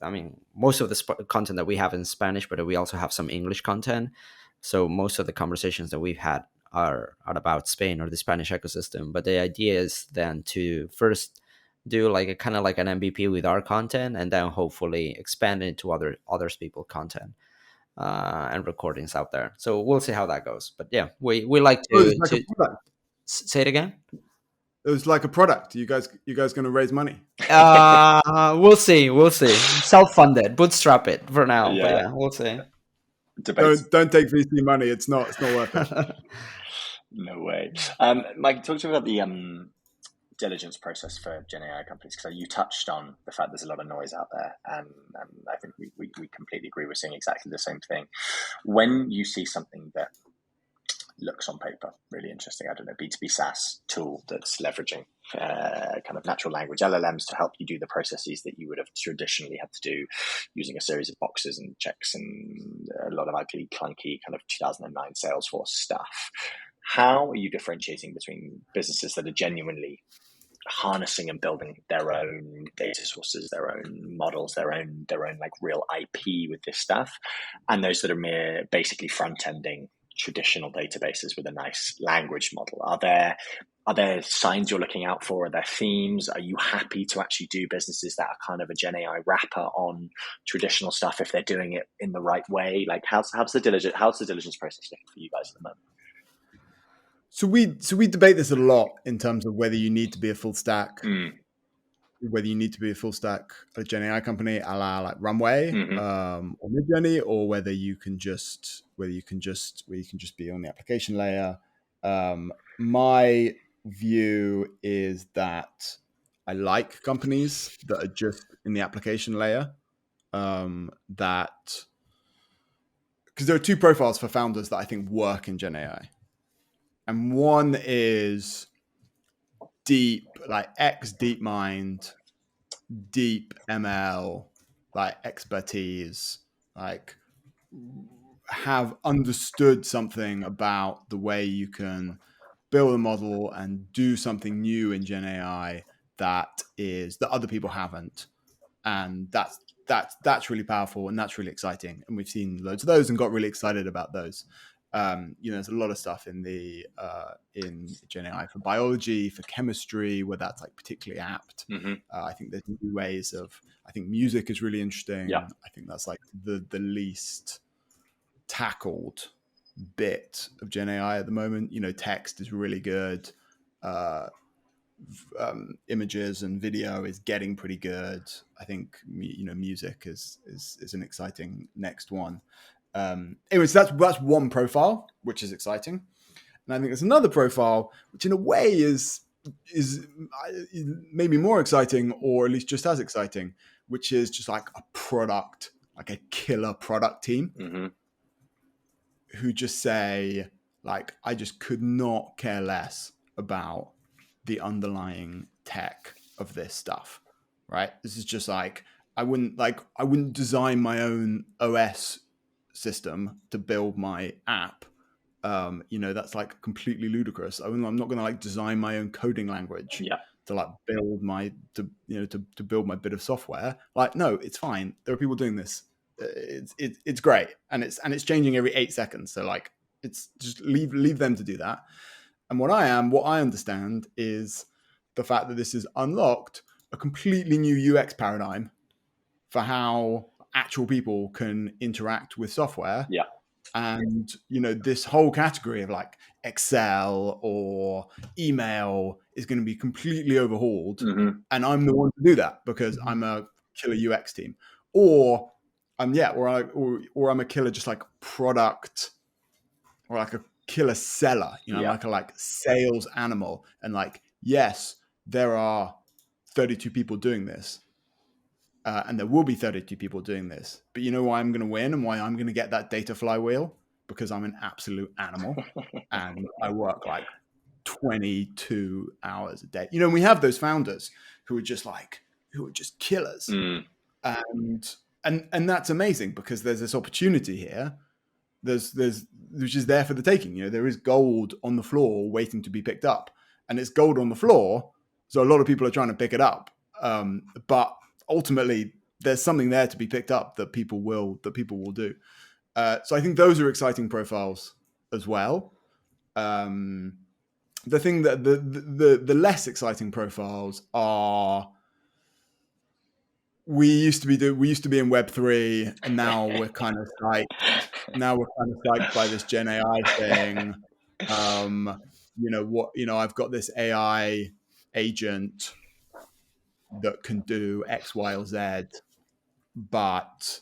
I mean, most of the content that we have in Spanish, but we also have some English content. So most of the conversations that we've had are about Spain or the Spanish ecosystem. But the idea is then to first do like a kind of like an MVP with our content, and then hopefully expand it to others people content and recordings out there. So we'll see how that goes. But yeah, we like Oh, it's to like a product. say it again. It was like a product. You guys going to raise money? We'll see. We'll see. Self-funded, bootstrap it for now. But Yeah. yeah, we'll see. Debates. Don't take VC money. It's not worth it. No way. Mike, talk to me about the diligence process for Gen AI companies, because you touched on the fact there's a lot of noise out there, and I think we completely agree. We're seeing exactly the same thing. When you see something that looks on paper really interesting, I don't know, B2B SaaS tool that's leveraging kind of natural language LLMs to help you do the processes that you would have traditionally had to do using a series of boxes and checks and a lot of ugly, clunky kind of 2009 Salesforce stuff. How are you differentiating between businesses that are genuinely harnessing and building their own data sources, their own models, their own like real IP with this stuff, and those that are mere basically front-ending traditional databases with a nice language model? Are there signs you're looking out for? Are there themes? Are you happy to actually do businesses that are kind of a Gen AI wrapper on traditional stuff if they're doing it in the right way? Like how's the diligence process looking for you guys at the moment? So we debate this a lot in terms of whether you need to be a full stack, whether you need to be a full stack a Gen AI company, a la like Runway or Midjourney, or whether you can just be on the application layer. My view is that I like companies that are just in the application layer. That because there are two profiles for founders that I think work in Gen AI. And one is deep, like ex DeepMind, deep ML, like expertise, like have understood something about the way you can build a model and do something new in Gen AI that other people haven't. And that's really powerful and that's really exciting. And we've seen loads of those and got really excited about those. There's a lot of stuff in Gen AI for biology, for chemistry, where that's like particularly apt. I think there's new ways I think music is really interesting. Yeah. I think that's like the least tackled bit of Gen AI at the moment. Text is really good. Images and video is getting pretty good. I think music is an exciting next one. Anyways, that's one profile, which is exciting. And I think there's another profile, which in a way is maybe more exciting, or at least just as exciting, which is just like a product, like a killer product team who just say, like, I just could not care less about the underlying tech of this stuff, right? This is just like, I wouldn't design my own OS system to build my app. That's like completely ludicrous. I'm not going to like design my own coding language build my to build my bit of software. Like, no, it's fine. There are people doing this. It's great, and it's changing every 8 seconds. So like, it's just leave them to do that. And what I understand is the fact that this has unlocked a completely new UX paradigm for how actual people can interact with software. Yeah. And, this whole category of like Excel or email is going to be completely overhauled. Mm-hmm. And I'm the one to do that because I'm a killer UX team. Or I'm a killer just like product, or like a killer seller, like a sales animal. And like, yes, there are 32 people doing this. And there will be 32 people doing this. But you know why I'm going to win and why I'm going to get that data flywheel? Because I'm an absolute animal and I work like 22 hours a day. We have those founders who are just killers. And that's amazing because there's this opportunity here. There's which is there for the taking. There is gold on the floor waiting to be picked up, and it's gold on the floor. So a lot of people are trying to pick it up. But ultimately, there's something there to be picked up that people will do. So I think those are exciting profiles as well. The thing that the less exciting profiles are, we used to be in Web3, and now we're kind of psyched. By this Gen AI thing. I've got this AI agent that can do X, Y, or Z, but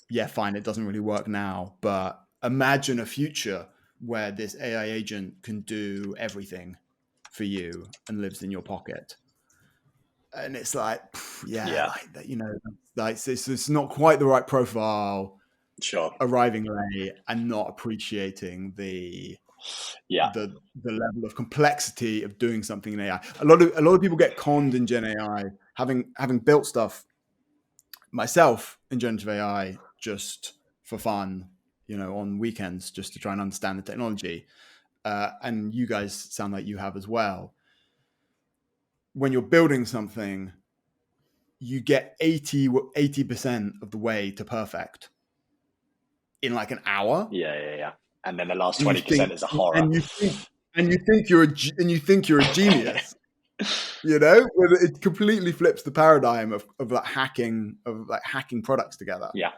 yeah, fine, it doesn't really work now. But imagine a future where this AI agent can do everything for you and lives in your pocket. And it's like, it's not quite the right profile. Sure. Arriving late and not appreciating the level of complexity of doing something in AI. A lot of people get conned in Gen AI, having built stuff myself in generative AI just for fun, on weekends, just to try and understand the technology. And you guys sound like you have as well. When you're building something, you get 80% of the way to perfect in like an hour. Yeah. And then the last 20% is a horror. And you think you're a genius. It completely flips the paradigm of like hacking products together. Yeah.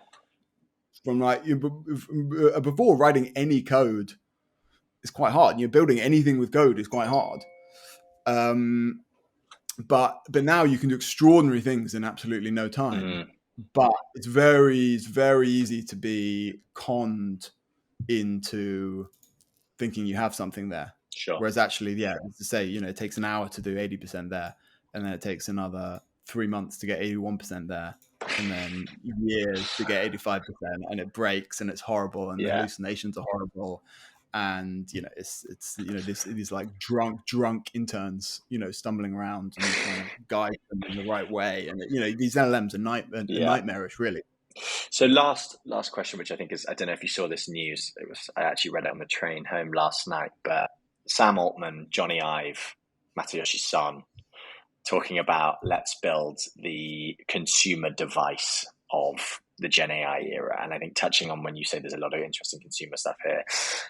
From like before, writing any code is quite hard. Building anything with code is quite hard. But now you can do extraordinary things in absolutely no time. Mm. But it's very easy to be conned into thinking you have something there. Sure. Whereas actually, as to say, it takes an hour to do 80% there, and then it takes another 3 months to get 81% there, and then years to get 85%, and it breaks and it's horrible, and the hallucinations are horrible. And it's these like drunk interns stumbling around and trying to guide them in the right way, and these LLMs are nightmarish, really. So last question, which I think is, I don't know if you saw this news. I actually read it on the train home last night, but Sam Altman, Johnny Ive, Masayoshi Son, talking about let's build the consumer device of the Gen AI era. And I think touching on when you say there's a lot of interesting consumer stuff here.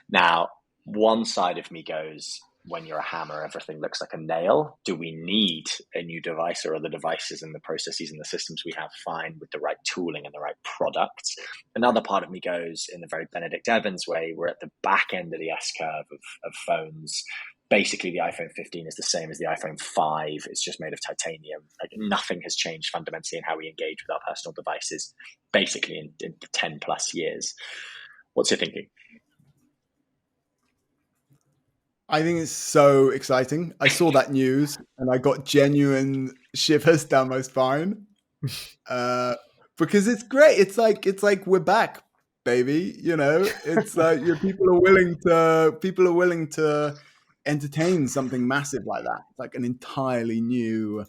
Now, one side of me goes, when you're a hammer, everything looks like a nail. Do we need a new device, or are the devices and the processes and the systems we have fine with the right tooling and the right products? Another part of me goes, in the very Benedict Evans way, we're at the back end of the S-curve of phones. Basically, the iPhone 15 is the same as the iPhone 5. It's just made of titanium. Like, nothing has changed fundamentally in how we engage with our personal devices, basically in 10 plus years. What's your thinking? I think it's so exciting. I saw that news and I got genuine shivers down my spine because it's great. It's like we're back, baby. It's like people are willing to entertain something massive like that. It's like an entirely new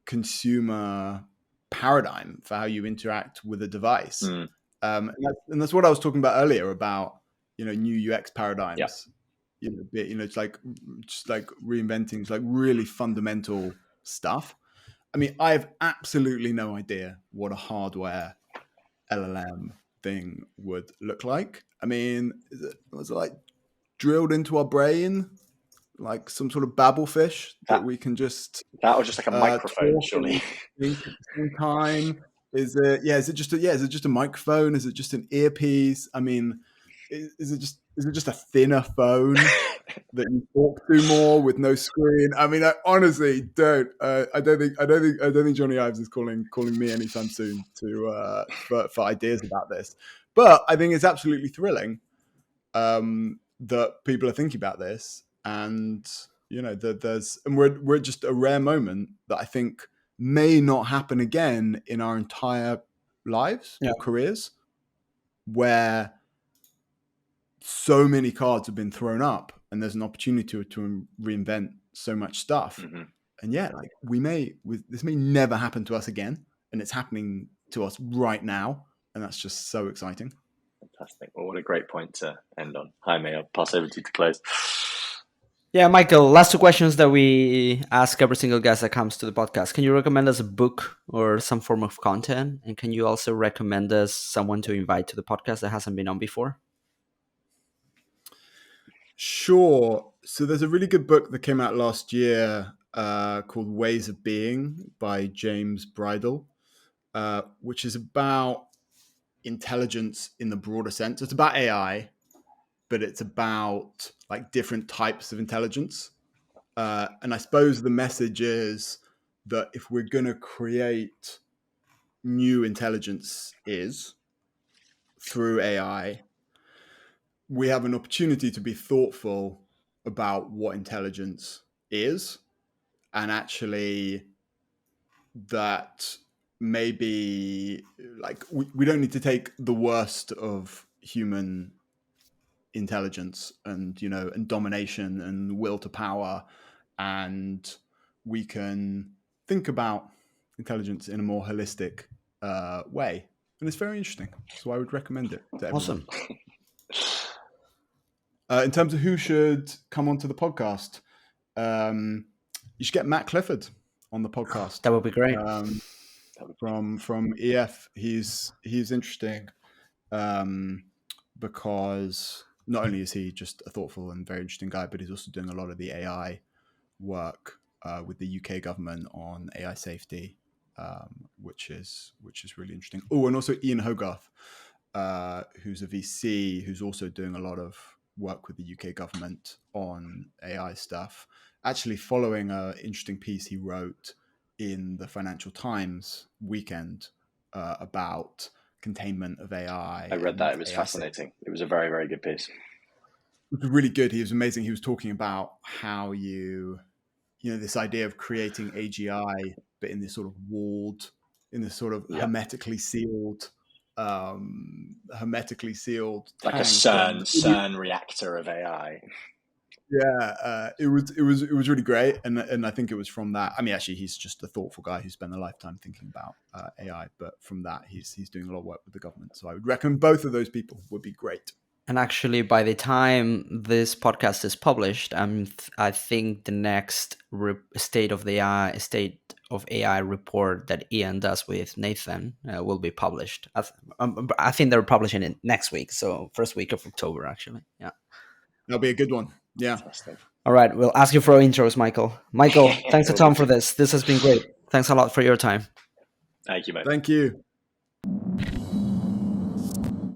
consumer paradigm for how you interact with a device. And that's what I was talking about earlier about new UX paradigms. it's like just like reinventing, it's like really fundamental stuff. I mean, I have absolutely no idea what a hardware LLM thing would look like. I mean, was it like drilled into our brain, like some sort of babble fish that we can just that or just like a microphone, talk surely. and think at the same time? Is it just a microphone? Is it just an earpiece? I mean, is it just a thinner phone that you talk to more with no screen? I mean, I honestly don't. I don't think Johnny Ives is calling me anytime soon for ideas about this. But I think it's absolutely thrilling that people are thinking about this, and we're just a rare moment that I think may not happen again in our entire lives or careers, where so many cards have been thrown up and there's an opportunity to reinvent so much stuff. Mm-hmm. And this may never happen to us again, and it's happening to us right now, and that's just so exciting. Fantastic. Well, what a great point to end on. Jaime, I'll pass over to you to close. Yeah, Michael, last two questions that we ask every single guest that comes to the podcast. Can you recommend us a book or some form of content? And can you also recommend us someone to invite to the podcast that hasn't been on before? Sure. So there's a really good book that came out last year called Ways of Being by James Bridle, which is about intelligence in the broader sense. It's about AI, but it's about like different types of intelligence. And I suppose the message is that if we're going to create new intelligence through AI, we have an opportunity to be thoughtful about what intelligence is, and actually that maybe like we don't need to take the worst of human intelligence and domination and will to power, and we can think about intelligence in a more holistic way, and it's very interesting, so I would recommend it to everyone. Awesome. In terms of who should come onto the podcast, you should get Matt Clifford on the podcast. That would be great. From EF, he's interesting because not only is he just a thoughtful and very interesting guy, but he's also doing a lot of the AI work with the UK government on AI safety, which is really interesting. Oh, and also Ian Hogarth, who's a VC, who's also doing a lot of work with the UK government on AI stuff, actually following an interesting piece he wrote in the Financial Times weekend about containment of AI. I read that. It was fascinating. It was a very, very good piece. It was really good. He was amazing. He was talking about how this idea of creating AGI, but in this sort of walled, in this sort of hermetically sealed like a CERN reactor of AI. Yeah, it was really great, and I think it was from that. I mean, actually, he's just a thoughtful guy who spent a lifetime thinking about AI. But from that, he's doing a lot of work with the government. So I would recommend both of those people would be great. And actually, by the time this podcast is published, I think the next state of AI report that Ian does with Nathan will be published. I think they're publishing it next week, so first week of October, actually. Yeah, that'll be a good one. Yeah. Fantastic. All right, we'll ask you for intros, Michael. Michael, thanks a ton for this. This has been great. Thanks a lot for your time. Thank you, mate. Thank you.